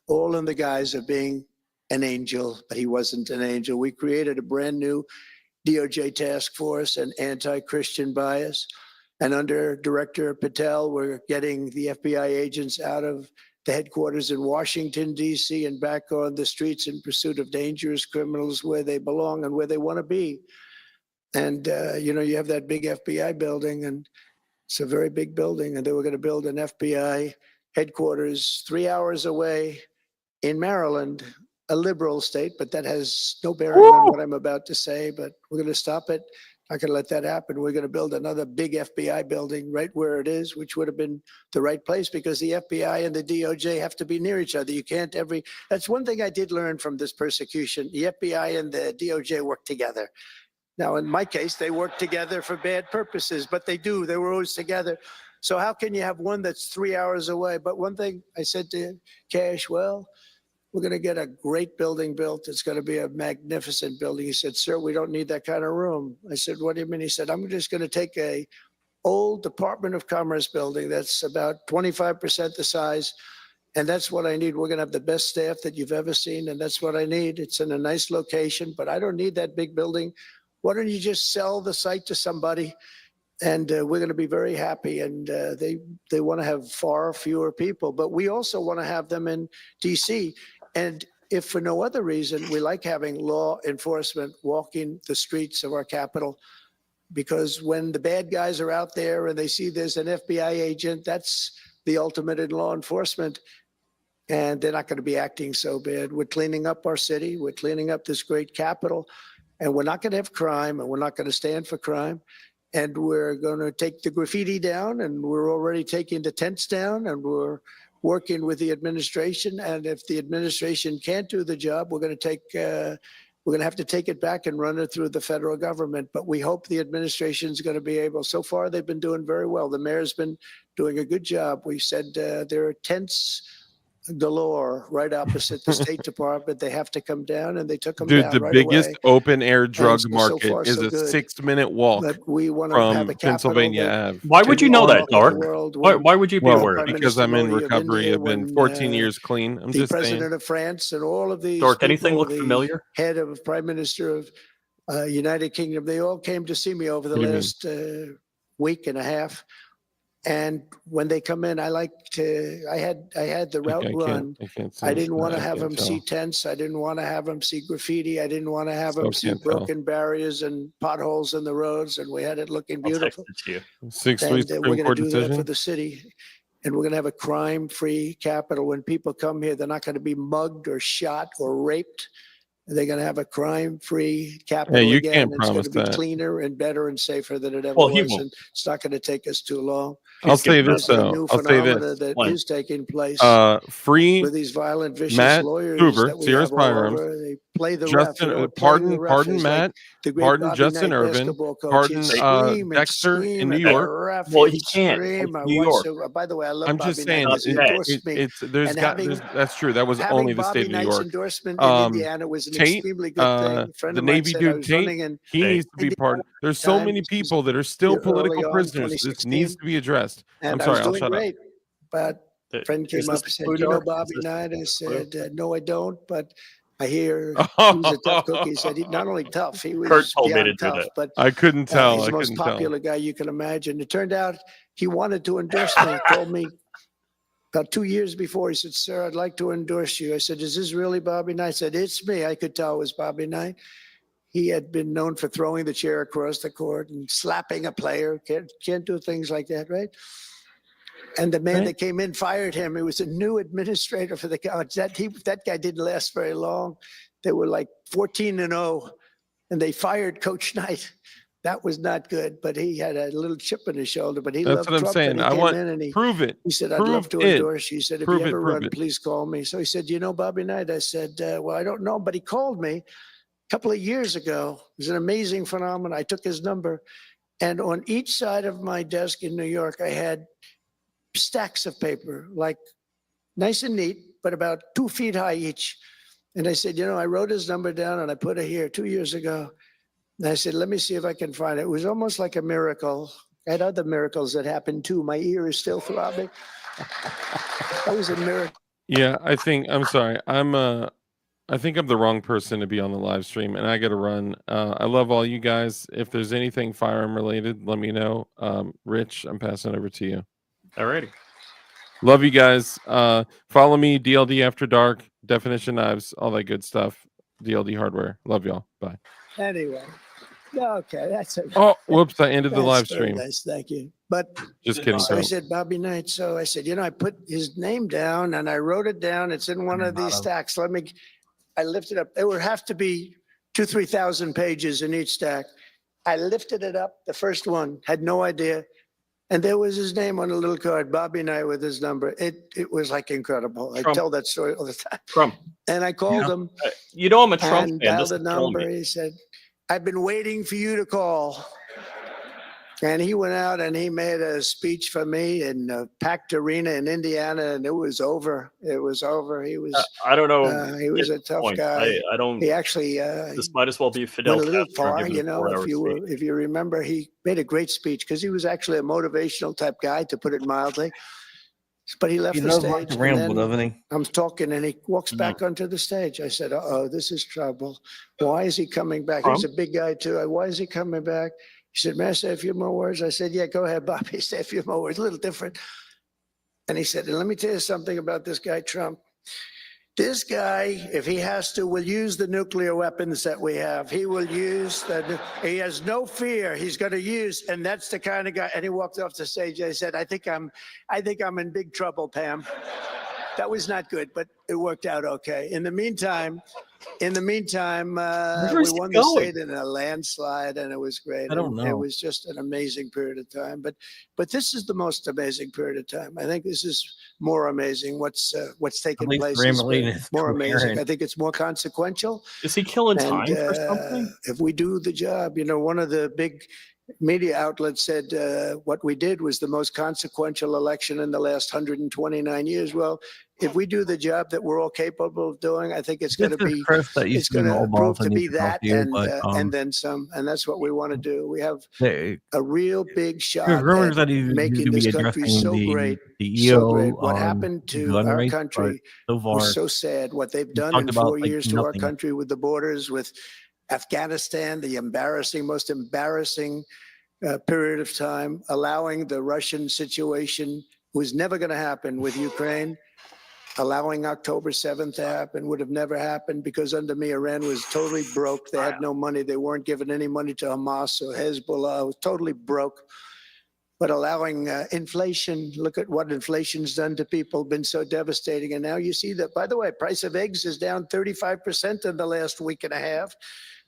all in the guise of being an angel, but he wasn't an angel. We created a brand new DOJ task force and anti-Christian bias. And under Director Patel, we're getting the FBI agents out of the headquarters in Washington, D.C., and back on the streets in pursuit of dangerous criminals where they belong and where they want to be. And, you know, you have that big FBI building, and it's a very big building, and they were going to build an FBI headquarters 3 hours away in Maryland, a liberal state, but that has no bearing on what I'm about to say, but we're going to stop it. Not going to let that happen. We're going to build another big FBI building right where it is, which would have been the right place, because the FBI and the DOJ have to be near each other. You can't that's one thing I did learn from this persecution. The FBI and the DOJ work together. Now, in my case, they work together for bad purposes, but they were always together. So how can you have one that's 3 hours away? But one thing I said to Cash, well, we're going to get a great building built. It's going to be a magnificent building. He said, sir, we don't need that kind of room. I said, what do you mean? He said, I'm just going to take a old Department of Commerce building that's about 25% the size, and that's what I need. We're going to have the best staff that you've ever seen, and that's what I need. It's in a nice location, but I don't need that big building. Why don't you just sell the site to somebody? And we're going to be very happy. And they want to have far fewer people, but we also want to have them in D.C. And if for no other reason, we like having law enforcement walking the streets of our capital, because when the bad guys are out there and they see there's an FBI agent, that's the ultimate in law enforcement. And they're not going to be acting so bad. We're cleaning up our city. We're cleaning up this great capital. And we're not going to have crime, and we're not going to stand for crime. And we're going to take the graffiti down, and we're already taking the tents down, and we're working with the administration. And if the administration can't do the job, we're going to have to take it back and run it through the federal government. But we hope the administration is going to be able. So far, they've been doing very well. The mayor's been doing a good job. We said there are tents galore right opposite the State Department. They have to come down, and they took them down right away. Dude, the biggest open air drug so market far, is so a good. 6-minute walk But we want to from have a Pennsylvania capital Ave. Why would you know that, Dark? world. Why would you be Well, aware? because I'm in recovery. I've been 14 years clean. I'm The just president saying. of France and all of these Dark, anything people, look the familiar? head of prime minister of United Kingdom. They all came to see me over the What do you mean? last week and a half. And when they come in, I like to. I had the route run. I can't see I didn't want to I have can't them tell. see tents. I didn't want to have them see graffiti. I didn't want to have Still them see can't tell. broken barriers and potholes in the roads. And we had it looking I'll text beautiful. it to you. 6-3 And we're Supreme going to Court do that for decision. the city. And we're going to have a crime-free capital. When people come here, they're not going to be mugged or shot or raped. They're going to have a crime-free capital you again. can't It's going promise to be that. cleaner and better and safer than it ever Well, he was. won't. And it's not going to take us too long. I'll say giving this There's a though. new I'll say phenomena this. that When? is taking place Free with these violent, vicious Matt lawyers Hoover, that we Sierra's have all Firearms. over. They play the ref. Justin, You know what playing the ref pardon is? Matt, Like the great pardon Bobby Justin Knight Irvin, basketball coach. pardon He'd scream and Dexter in scream New at the York. ref. Well, He'd he can't. scream. It's I New watched York. it. By the way, I love I'm Bobby just Knight saying because he endorsed me. there's And got having- that's true. That was Having only the Bobby state of New Knight's York. endorsement in Indiana was an Tate, extremely good thing. A friend the of mine Navy said I dude was Tate, running in he needs to be Indiana pardoned. There's so time. many This was people that are still early political on, prisoners. This 2016. needs to be addressed. and I'm I sorry, was I'll doing shut great. But a friend Is came this up the and said, Blue "You know Dark? Bobby Is this Knight?" I Blue? said, "No, I don't." But I hear up. he was a tough cookie. He said he's not only tough, he Kurt was told me to beyond do tough. that. But I couldn't tell. he's I the most couldn't tell. popular guy you can imagine. It turned out he wanted to endorse me. He called me about 2 years before. He said, "Sir, I'd like to endorse you." I said, "Is this really Bobby Knight?" I said, "It's me." I could tell it was Bobby Knight. He had been known for throwing the chair across the court and slapping a player. Can't do things like that, right? And the man that came in fired him. It was a new administrator for the college. That guy didn't last very long. They were like 14-0, and they fired Coach Knight. That was not good, but he had a little chip in his shoulder. But he That's loved what I'm Trump, saying. and he I came want in and he prove it. said, "I'd Prove love to it. endorse you." He said, "If Prove you it, ever prove run, it. please call me." So he said, "You know Bobby Knight?" I said, "Well, I don't know," but he called me a couple of years ago. It was an amazing phenomenon. I took his number, and on each side of my desk in New York, I had stacks of paper, like nice and neat, but about 2 feet high each. And I said, I wrote his number down and I put it here 2 years ago. And I said, let me see if I can find it. It was almost like a miracle. I had other miracles that happened too. My ear is still throbbing. That was a miracle. Yeah, I'm sorry. I think I'm the wrong person to be on the live stream, and I got to run. I love all you guys. If there's anything firearm related, let me know. Rich, I'm passing it over to you. Alrighty. Love you guys. Follow me, DLD After Dark, Definition Knives, all that good stuff. DLD Hardware. Love y'all. Bye. Anyway, okay, that's it. Oh, whoops! I ended the That's live very stream. nice, thank you. But Just kidding. so he Don't. said, Bobby Knight. So I said, I put his name down and I wrote it down. It's in one of these stacks. I lifted up. There would have to be 2,000-3,000 pages in each stack. I lifted it up. The first one, had no idea. And there was his name on a little card, Bobby Knight with his number. It was like incredible. I Trump. tell that story all the time. Trump. And I called him I'm a Trump and fan. dialed This the is killing number. me. He said, "I've been waiting for you to call." And he went out and he made a speech for me in a packed arena in Indiana, and it was over. It was over. He was I don't know. he was a tough guy. I don't. He actually This might as well be Fidel went a little Castro far, giving a 4-hour speech. if you remember, he made a great speech because he was actually a motivational type guy, to put it mildly. But he left He the does stage. like to and ramble, then doesn't he? I'm talking and he walks back onto the stage. I said, "Uh-oh, this is trouble. Why is he coming back?" He was a big guy too. Why is he coming back? He said, "May I say a few more words?" I said, "Yeah, go ahead, Bobby. Say a few more words." A little different. And he said, "And let me tell you something about this guy, Trump. This guy, if he has to, will use the nuclear weapons that we have. He will use he has no fear. He's going to use, and that's the kind of guy." And he walked off the stage. I said, I think I'm in big trouble, Pam." That was not good, but it worked out okay. In the meantime, we won the state in a landslide, and it was great. I don't know. It was just an amazing period of time. But this is the most amazing period of time. I think this is more amazing. What's taking least place Grambling is is more amazing. coherent. I think it's more consequential. Is he killing time And for something? if we do the job, one of the big media outlets said what we did was the most consequential election in the last 129 years. Well, if we do the job that we're all capable of doing, I think it's going to be Chris that it's used going to prove to be that and and then some. And that's what we want to do. We have the a real big shot rumors at that he's making going to this be country addressing so the great. EO. So great. What happened to gun our rates, country but so far, was so sad. What they've done talked in about, 4 like, years to our nothing. country with the borders, with Afghanistan, the most embarrassing period of time, allowing the Russian situation was never going to happen with Ukraine. Allowing October 7th to happen would have never happened because under me, Iran was totally broke. They had no money. They weren't giving any money to Hamas or Hezbollah. It was totally broke. But allowing inflation, look at what inflation's done to people, been so devastating. And now you see that, by the way, price of eggs is down 35% in the last week and a half.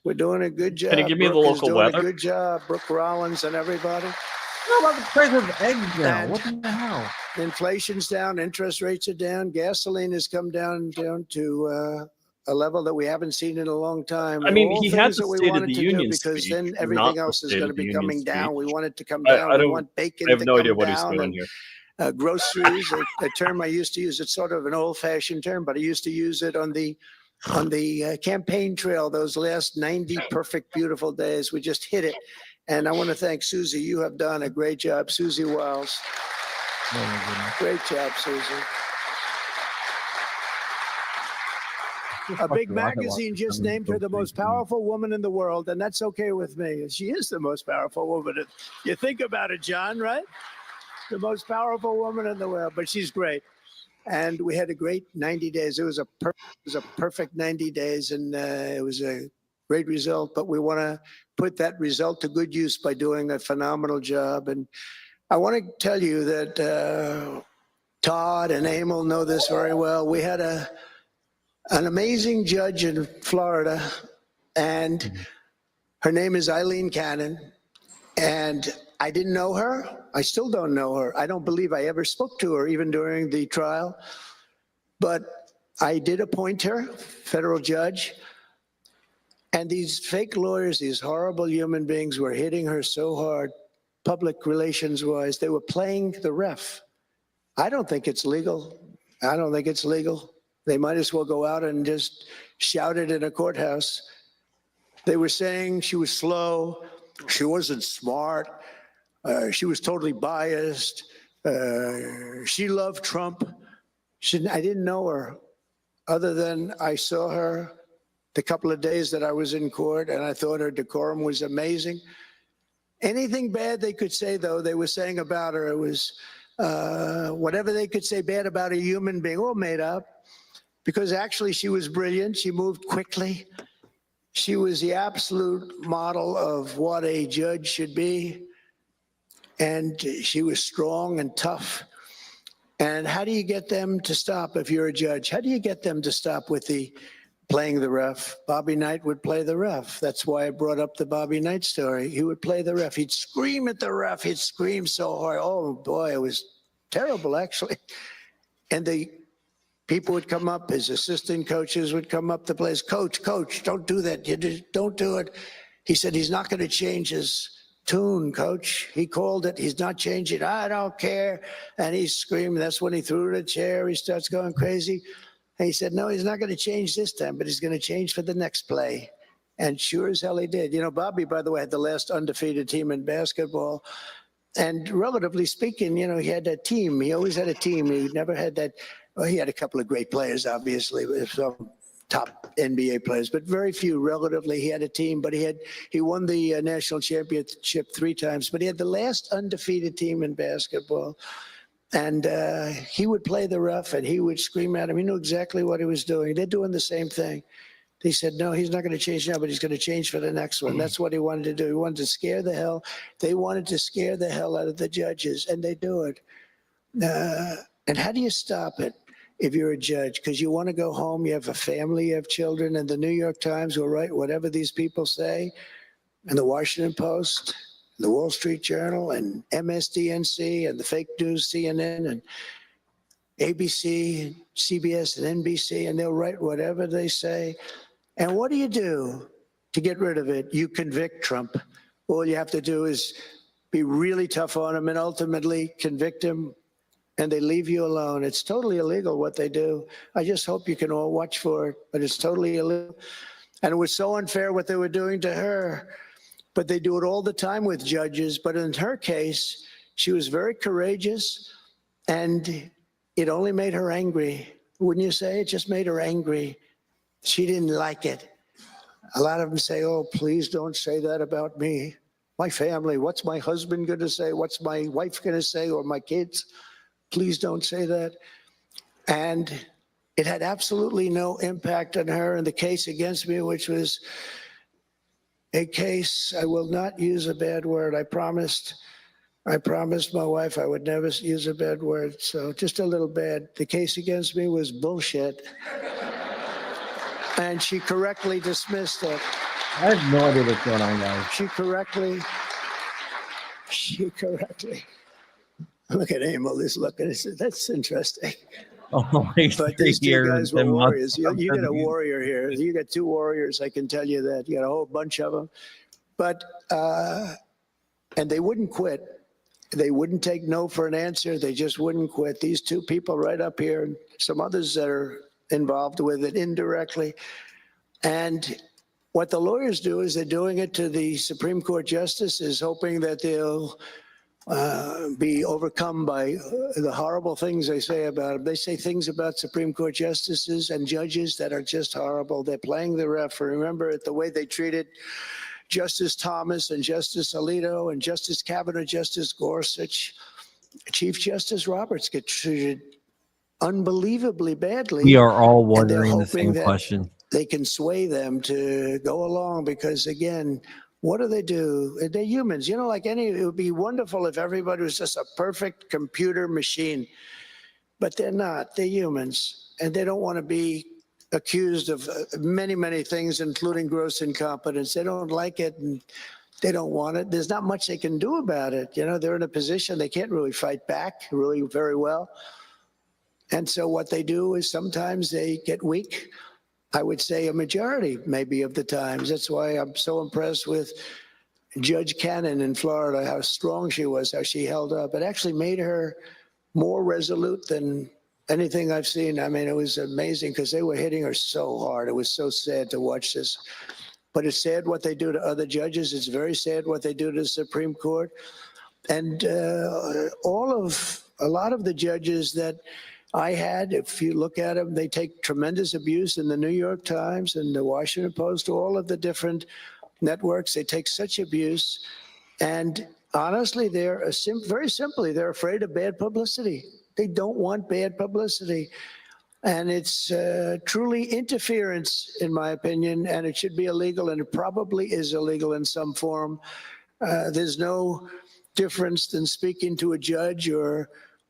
We're doing a good job. Can you give me the Brooke is local doing weather? a good job. Brooke Rollins and everybody. How about the price of eggs now? And- What the hell? Inflation's down, interest rates are down, gasoline has come down to a level that we haven't seen in a long time. I mean, All he had things the that we State of wanted the to do Union because speech, then not everything the else is State going to of the be Union coming down. We speech. want it to come I down. We don't- want bacon I have to no come idea what he's down. doing And here. groceries, a term I used to use. It's sort of an old-fashioned term, but I used to use it on the campaign trail. Those last 90 perfect, beautiful days, we just hit it. And I want to thank Susie. You have done a great job, Susie Wiles. Oh my goodness. Great job, Susie. A Fucking big rocket magazine launcher just coming named her from the most space. powerful woman in the world, and that's okay with me. She is the most powerful woman. If you think about it, John, right? The most powerful woman in the world, but she's great. And we had a great 90 days. It was a perfect 90 days, and it was a great result. But we want to put that result to good use by doing a phenomenal job. And I want to tell you that Todd and Emil know this very well. We had an amazing judge in Florida, and her name is Eileen Cannon. And I didn't know her. I still don't know her. I don't believe I ever spoke to her, even during the trial. But I did appoint her, federal judge. And these fake lawyers, these horrible human beings, were hitting her so hard, public relations-wise. They were playing the ref. I don't think it's legal. I don't think it's legal. They might as well go out and just shout it in a courthouse. They were saying she was slow, she wasn't smart, she was totally biased, she loved Trump. I didn't know her, other than I saw her the couple of days that I was in court, and I thought her decorum was amazing. Anything bad they could say, though, they were saying about her, it was whatever they could say bad about a human being, all made up. Because actually she was brilliant. She moved quickly. She was the absolute model of what a judge should be. And she was strong and tough. And how do you get them to stop if you're a judge? How do you get them to stop with the playing the ref? Bobby Knight would play the ref. That's why I brought up the Bobby Knight story. He would play the ref. He'd scream at the ref. He'd scream so hard. Oh, boy, it was terrible, actually. And the people would come up, his assistant coaches would come up to place. Coach, don't do that. You just don't do it. He said he's not going to change his tune, coach. He called it. He's not changing. I don't care. And he's screaming. That's when he threw the chair. He starts going crazy. And he said, no, he's not going to change this time, but he's going to change for the next play. And sure as hell he did. You know, Bobby, by the way, had the last undefeated team in basketball. And relatively speaking, you know, he had that team. He always had a team. He never had that. Well, he had a couple of great players, obviously, some top NBA players, but very few relatively. He had a team, but he won the national championship 3 times. But he had the last undefeated team in basketball. And he would play the ref, and he would scream at him. He knew exactly what he was doing. They're doing the same thing. He said, no, he's not going to change now, but he's going to change for the next one. That's what he wanted to do. He wanted to scare the hell. They wanted to scare the hell out of the judges, and they do it. And how do you stop it if you're a judge? Because you want to go home, you have a family, you have children, and the New York Times will write whatever these people say, and the Washington Post, the Wall Street Journal, and MSDNC, and the fake news, CNN, and ABC, and CBS, and NBC, and they'll write whatever they say. And what do you do to get rid of it? You convict Trump. All you have to do is be really tough on him and ultimately convict him, and they leave you alone. It's totally illegal what they do. I just hope you can all watch for it, but it's totally illegal. And it was so unfair what they were doing to her, but they do it all the time with judges. But in her case, she was very courageous, and it only made her angry. Wouldn't you say? It just made her angry. She didn't like it. A lot of them say, oh, please don't say that about me. My family, what's my husband going to say? What's my wife going to say, or my kids? Please don't say that. And it had absolutely no impact on her in the case against me, which was a case, I will not use a bad word. I promised my wife I would never use a bad word. So just a little bad. The case against me was bullshit. And she correctly dismissed it. I have no idea what's going on, guys. She correctly. Look at Emil is looking. That's interesting. Oh, But these two guys were warriors. You got a warrior here. You got two warriors. I can tell you that. You got a whole bunch of them. But and they wouldn't quit. They wouldn't take no for an answer. They just wouldn't quit. These two people right up here, and some others that are involved with it indirectly. And what the lawyers do is they're doing it to the Supreme Court justices, hoping that they'll be overcome by the horrible things they say about them. They say things about Supreme Court justices and judges that are just horrible. They're playing the ref. Remember the way they treated Justice Thomas and Justice Alito and Justice Kavanaugh, Justice Gorsuch, Chief Justice Roberts get treated unbelievably badly. We are all and they're wondering the hoping same that question. they can sway them to go along because, again, what do? They're humans. You know, like it would be wonderful if everybody was just a perfect computer machine, but they're not. They're humans, and they don't want to be accused of many, many things, including gross incompetence. They don't like it, and they don't want it. There's not much they can do about it. You know, they're in a position they can't really fight back really very well. And so what they do is sometimes they get weak. I would say a majority, maybe, of the times. That's why I'm so impressed with Judge Cannon in Florida, how strong she was, how she held up. It actually made her more resolute than anything I've seen. I mean, it was amazing because they were hitting her so hard. It was so sad to watch this. But it's sad what they do to other judges. It's very sad what they do to the Supreme Court. And a lot of the judges that I had, if you look at them, they take tremendous abuse in the New York Times and the Washington Post, all of the different networks. They take such abuse. And honestly, very simply, they're afraid of bad publicity. They don't want bad publicity. And it's truly interference, in my opinion, and it should be illegal, and it probably is illegal in some form. There's no difference than speaking to a judge or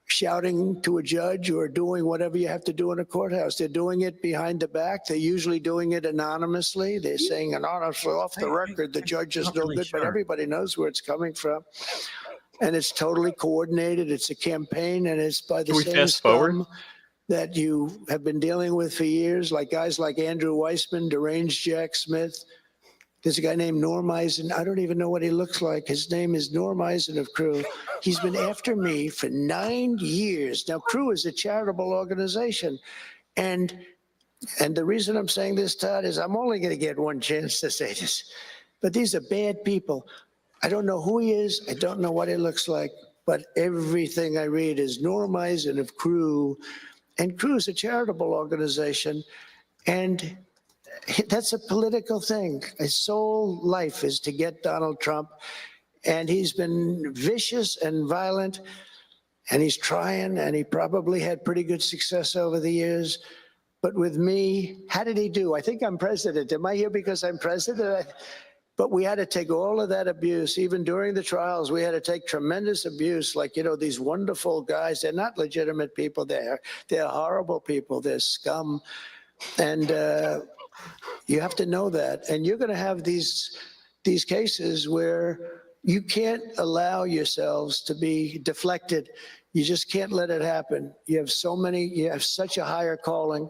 shouting to a judge or doing whatever you have to do in a courthouse. They're doing it behind the back. They're usually doing it anonymously. They're saying anonymously off the record, the judge is no good, but everybody knows where it's coming from. And it's totally coordinated. It's a campaign, and it's by the same scum that you have been dealing with for years, like guys like Andrew Weissman, deranged Jack Smith. There's a guy named Norm Eisen. I don't even know what he looks like. His name is Norm Eisen of Crew. He's been after me for 9 years. Now, Crew is a charitable organization. And the reason I'm saying this, Todd, is I'm only going to get one chance to say this. But these are bad people. I don't know who he is. I don't know what he looks like. But everything I read is Norm Eisen of Crew. And Crew is a charitable organization. And that's a political thing. His sole life is to get Donald Trump. And he's been vicious and violent. And he's trying, and he probably had pretty good success over the years. But with me, how did he do? I think I'm president. Am I here because I'm president? But we had to take all of that abuse. Even during the trials, we had to take tremendous abuse. Like, you know, these wonderful guys, they're not legitimate people. They're horrible people. They're scum. And you have to know that. And you're going to have these cases where you can't allow yourselves to be deflected. You just can't let it happen. You have such a higher calling.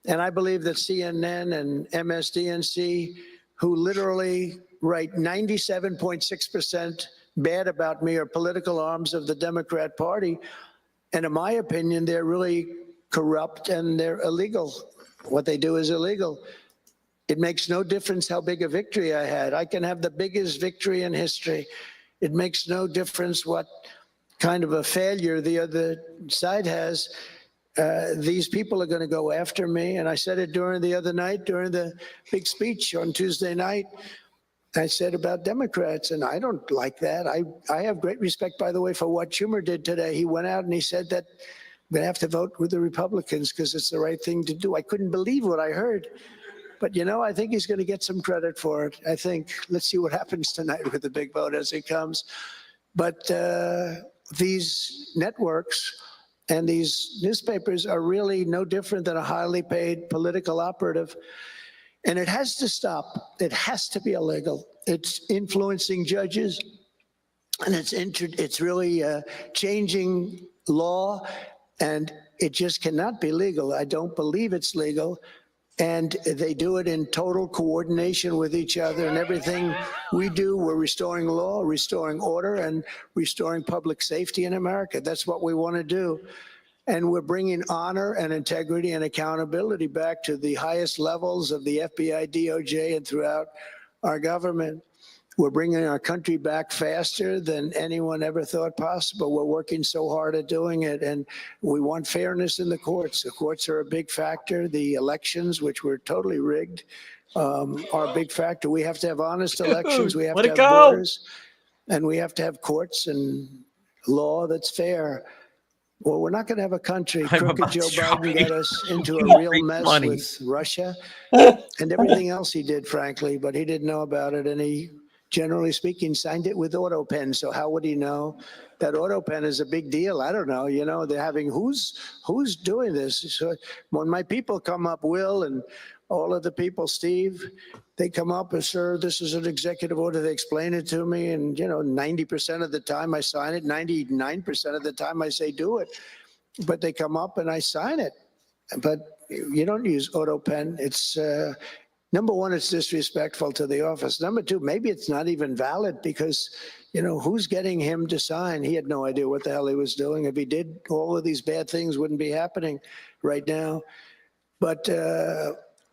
And I believe that CNN and MSDNC, who literally write 97.6% bad about me, are political arms of the Democrat Party. And in my opinion, they're really corrupt and they're illegal. What they do is illegal. It makes no difference how big a victory I had. I can have the biggest victory in history. It makes no difference what kind of a failure the other side has. these people are going to go after me. And I said it during the other night, during the big speech on Tuesday night. I said about Democrats, and I don't like that. I have great respect, by the way, for what Schumer did today. He went out and he said that we're going to have to vote with the Republicans because it's the right thing to do. I couldn't believe what I heard. But, you know, I think he's going to get some credit for it. I think, let's see what happens tonight with the big vote as it comes. But these networks and these newspapers are really no different than a highly paid political operative. And it has to stop. It has to be illegal. It's influencing judges, and it's really changing law, and it just cannot be legal. I don't believe it's legal. And they do it in total coordination with each other, and everything we do, we're restoring law, restoring order, and restoring public safety in America. That's what we want to do. And we're bringing honor and integrity and accountability back to the highest levels of the FBI, DOJ, and throughout our government. We're bringing our country back faster than anyone ever thought possible. We're working so hard at doing it, and we want fairness in the courts. The courts are a big factor. The elections, which were totally rigged, are a big factor. We have to have honest elections. We have to have borders, and we have to have courts and law that's fair. Well, we're not going to have a country. Crooked Joe Biden got us into a real mess with Russia and everything else he did, frankly, but he didn't know about it. And he, generally speaking, signed it with AutoPen. So how would he know that AutoPen is a big deal? I don't know. You know, they're having who's doing this? So when my people come up, Will and all of the people, Steve, they come up and, sir, this is an executive order. They explain it to me. And, you know, 90% of the time I sign it, 99% of the time I say do it. But they come up and I sign it. But you don't use AutoPen. It's, number one, it's disrespectful to the office. Number two, maybe it's not even valid because, you know, who's getting him to sign? He had no idea what the hell he was doing. If he did, all of these bad things wouldn't be happening right now. But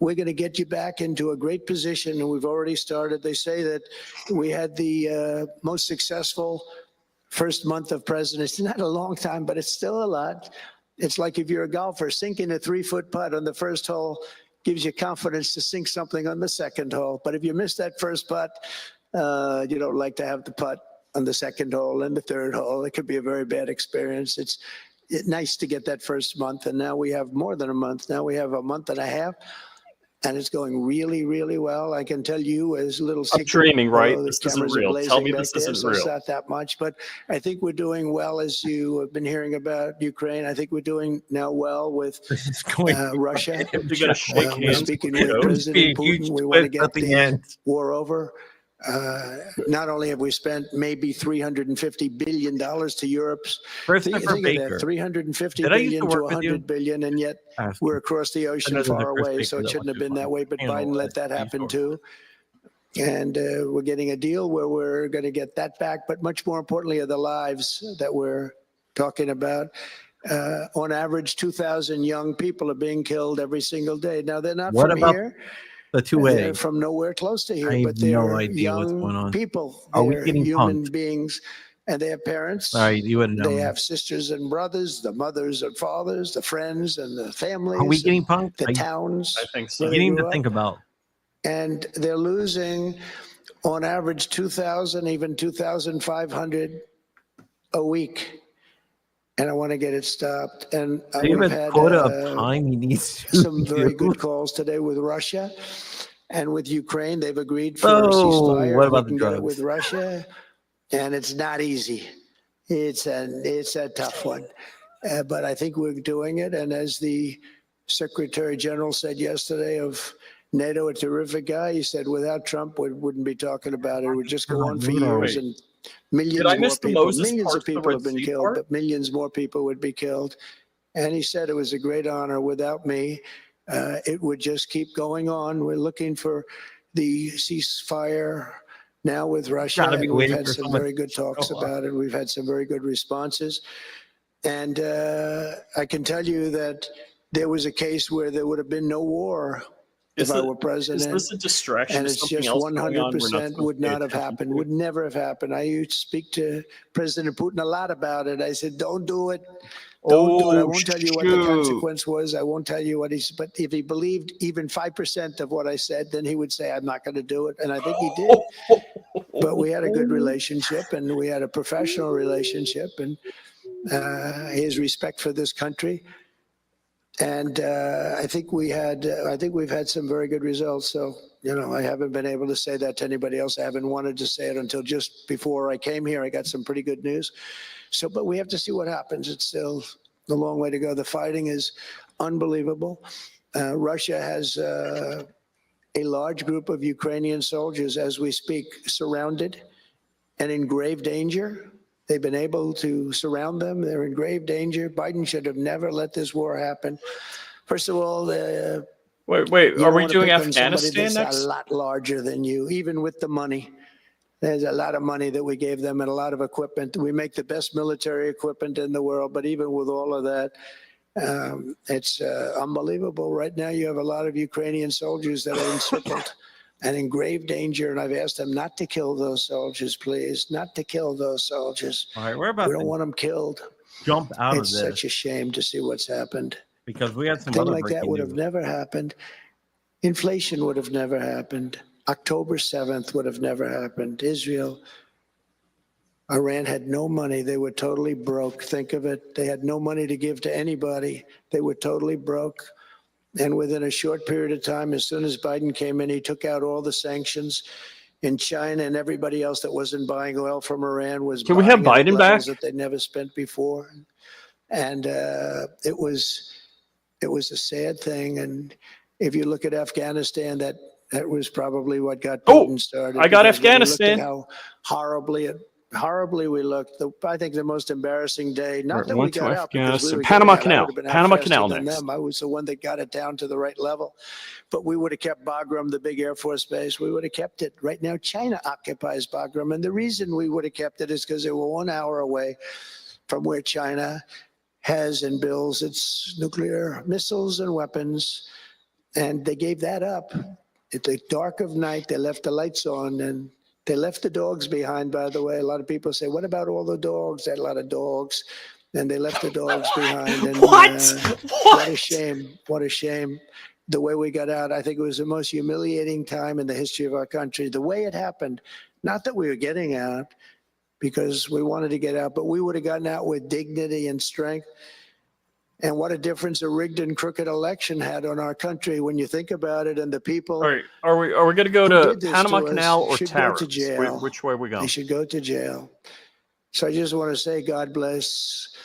we're going to get you back into a great position, and we've already started. They say that we had the most successful first month of presidency. Not a long time, but it's still a lot. It's like if you're a golfer, sinking a 3-foot putt on the first hole gives you confidence to sink something on the second hole. But if you miss that first putt, you don't like to have the putt on the second hole and the third hole. It could be a very bad experience. It's nice to get that first month, and now we have more than a month. Now we have a month and a half. And it's going really, really well. I can tell you as little secret. I'm dreaming, right? The This isn't cameras are real. blazing Tell me back this there, isn't so it's real. not that much. But I think we're doing well, as you have been hearing about Ukraine. I think we're doing now well with Russia. You're gonna shake We're hands speaking with with Joe. President Putin. We want to get the end. war over. Not only have we spent maybe $350 billion to Europe's, think of that, 350 billion to 100 billion, and yet we're across the ocean far away, so it shouldn't have been that way, but Biden let that happen too. And we're getting a deal where we're going to get that back, but much more importantly are the lives that we're talking about. On average, 2,000 young people are being killed every single day. Now, they're not from here. The two-way. They're from nowhere close to here, I have but they're no idea what's going young on. people. Are we They're getting human punked? beings, and they have parents. Sorry, you wouldn't know. They have sisters and brothers, the mothers and fathers, the friends and the families. Are we getting punked? The towns. I think so. where You they need grew to up. think about. And they're losing, on average, 2,000, even 2,500 a week. And I want to get it stopped. And David we've had quota of time he needs to some very do. good calls today with Russia and with Ukraine. They've agreed for Oh, a ceasefire. what about We can the get it drugs? with Russia, and it's not easy. It's a tough one, but I think we're doing it. And as the Secretary General said yesterday of NATO, a terrific guy, he said without Trump, we wouldn't be talking about it. It would just go on for years, and millions Did I more miss the people, Moses millions part, of the people Red have been Sea killed, part? but millions more people would be killed. And he said it was a great honor. Without me, it would just keep going on. We're looking for the ceasefire now with Russia. Gotta be And we've waiting had for some someone very good to talks show up. about it. We've had some very good responses. And I can tell you that there was a case where there would have been no war if I were president. Is this a distraction? And Is it's something just else going on we're not 100% supposed would to pay not have attention happened, to? would never have happened. I used to speak to President Putin a lot about it. I said, don't do it. Don't do it. I Oh, won't tell you what the shoot. consequence was. I won't tell you what he's, but if he believed even 5% of what I said, then he would say, I'm not going to do it. And I think he did. But we had a good relationship and we had a professional relationship and his respect for this country. And I think we've had some very good results. So, I haven't been able to say that to anybody else. I haven't wanted to say it until just before I came here. I got some pretty good news. So, but we have to see what happens. It's still a long way to go. The fighting is unbelievable. Russia has a large group of Ukrainian soldiers, as we speak, surrounded and in grave danger. They've been able to surround them. They're in grave danger. Biden should have never let this war happen. First of all, Wait, you are we wanna doing pick on somebody Afghanistan that's next? a lot larger than you, even with the money. There's a lot of money that we gave them and a lot of equipment. We make the best military equipment in the world, but even with all of that, it's unbelievable. Right now, you have a lot of Ukrainian soldiers that are encircled and in grave danger. And I've asked them not to kill those soldiers, please, not to kill those soldiers. All right, we're about We don't to want them killed. jump out It's of this such a shame to see what's happened. because we had some A thing other like that breaking would have news. never happened. Inflation would have never happened. October 7th would have never happened. Israel, Iran had no money. They were totally broke. Think of it. They had no money to give to anybody. They were totally broke. And within a short period of time, as soon as Biden came in, he took out all the sanctions. In China and everybody else that wasn't buying oil from Iran was Can we have buying it at Biden levels back? that they never spent before. And it was a sad thing. And if you look at Afghanistan, that was probably what got Oh, Putin started. I got because when you looked at Afghanistan. how horribly we looked. I think the most embarrassing day, not Right, that we went to got out because we Afghanistan. were Panama getting out. I Canal. would have been out Panama faster Canal than next. them. I was the one that got it down to the right level. But we would have kept Bagram, the big Air Force base. We would have kept it. Right now, China occupies Bagram. And the reason we would have kept it is because they were 1 hour away from where China has and builds its nuclear missiles and weapons. And they gave that up. At the dark of night, they left the lights on and they left the dogs behind, by the way. A lot of people say, what about all the dogs? They had a lot of dogs. And they left the dogs behind. And, What? What a shame. What a shame. The way we got out, I think it was the most humiliating time in the history of our country. The way it happened, not that we were getting out because we wanted to get out, but we would have gotten out with dignity and strength. And what a difference a rigged and crooked election had on our country when you think about it. And the people All right, are we going to go who to did this Panama to us Canal or should go tariffs? to jail. Which way we They going? should go to jail. So I just want to say God bless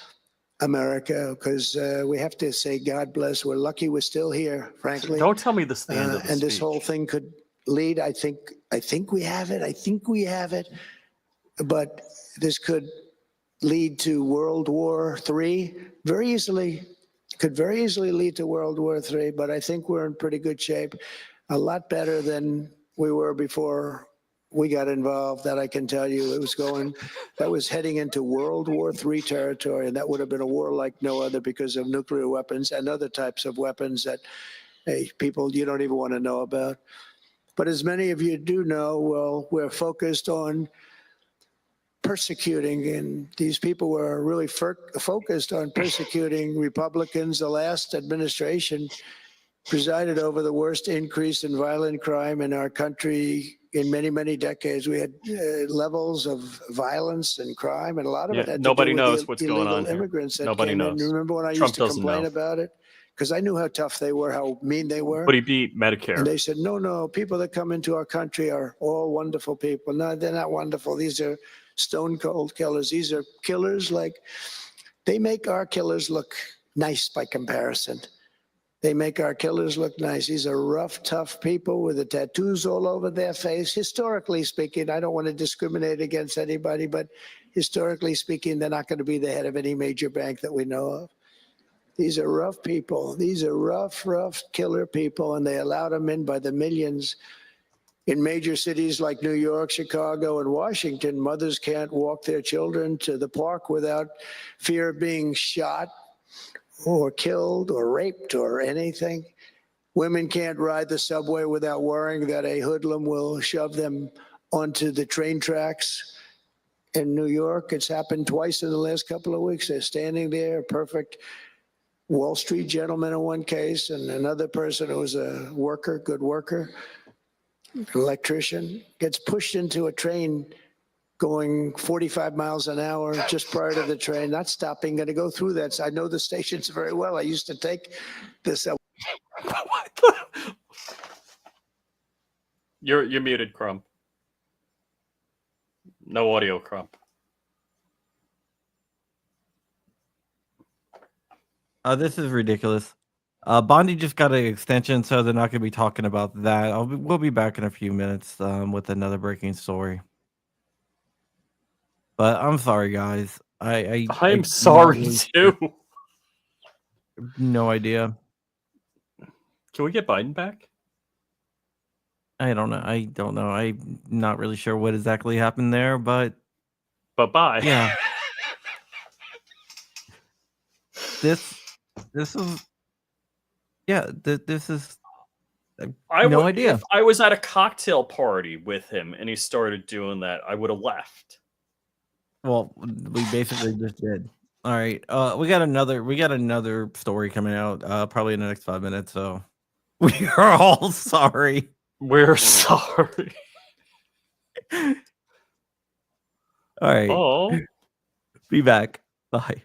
America, because we have to say God bless. We're lucky we're still here, frankly. Don't tell me this is the end of the And this speech. whole thing could lead. I think we have it. I think we have it. But this could lead to World War III very easily. Could very easily lead to World War III. But I think we're in pretty good shape. A lot better than we were before we got involved. That I can tell you. That was heading into World War III territory, and that would have been a war like no other because of nuclear weapons and other types of weapons that people you don't even want to know about. But as many of you do know, well, we're focused on persecuting, and these people were really focused on persecuting Republicans. The last administration presided over the worst increase in violent crime in our country in many, many decades. We had levels of violence and crime, and a lot of it had nobody to do with knows the what's going illegal on here. immigrants that Nobody came knows. in. Remember when I Trump used to doesn't complain know. about it? Because I knew how tough they were, how mean they were. But he beat Medicare. And they said, no, people that come into our country are all wonderful people. No, they're not wonderful. These are stone cold killers. These are killers they make our killers look nice by comparison. They make our killers look nice. These are rough, tough people with the tattoos all over their face. Historically speaking, I don't want to discriminate against anybody, but historically speaking, they're not going to be the head of any major bank that we know of. These are rough people. These are rough killer people, and they allow them in by the millions. In major cities like New York, Chicago, and Washington, mothers can't walk their children to the park without fear of being shot or killed or raped or anything. Women can't ride the subway without worrying that a hoodlum will shove them onto the train tracks in New York. It's happened twice in the last couple of weeks. They're standing there, perfect Wall Street gentleman in one case, and another person who was a worker, good worker, electrician, gets pushed into a train going 45 miles an hour just prior to the train, not stopping, going to go through that. So I know the stations very well. I used to take this. You're muted, Crump. No audio, Crump. This is ridiculous. Bondi just got an extension, so they're not going to be talking about that. We'll be back in a few minutes with another breaking story. But I'm sorry, guys. I'm sorry too. No idea. Can we get Biden back? I don't know. I'm not really sure what exactly happened there, but Bye. yeah. This is this is no idea. If I was at a cocktail party with him and he started doing that, I would have left. Well, we basically just did. All right. We got another story coming out probably in the next 5 minutes, so we are all sorry. We're sorry. All right. Oh. Be back. Bye.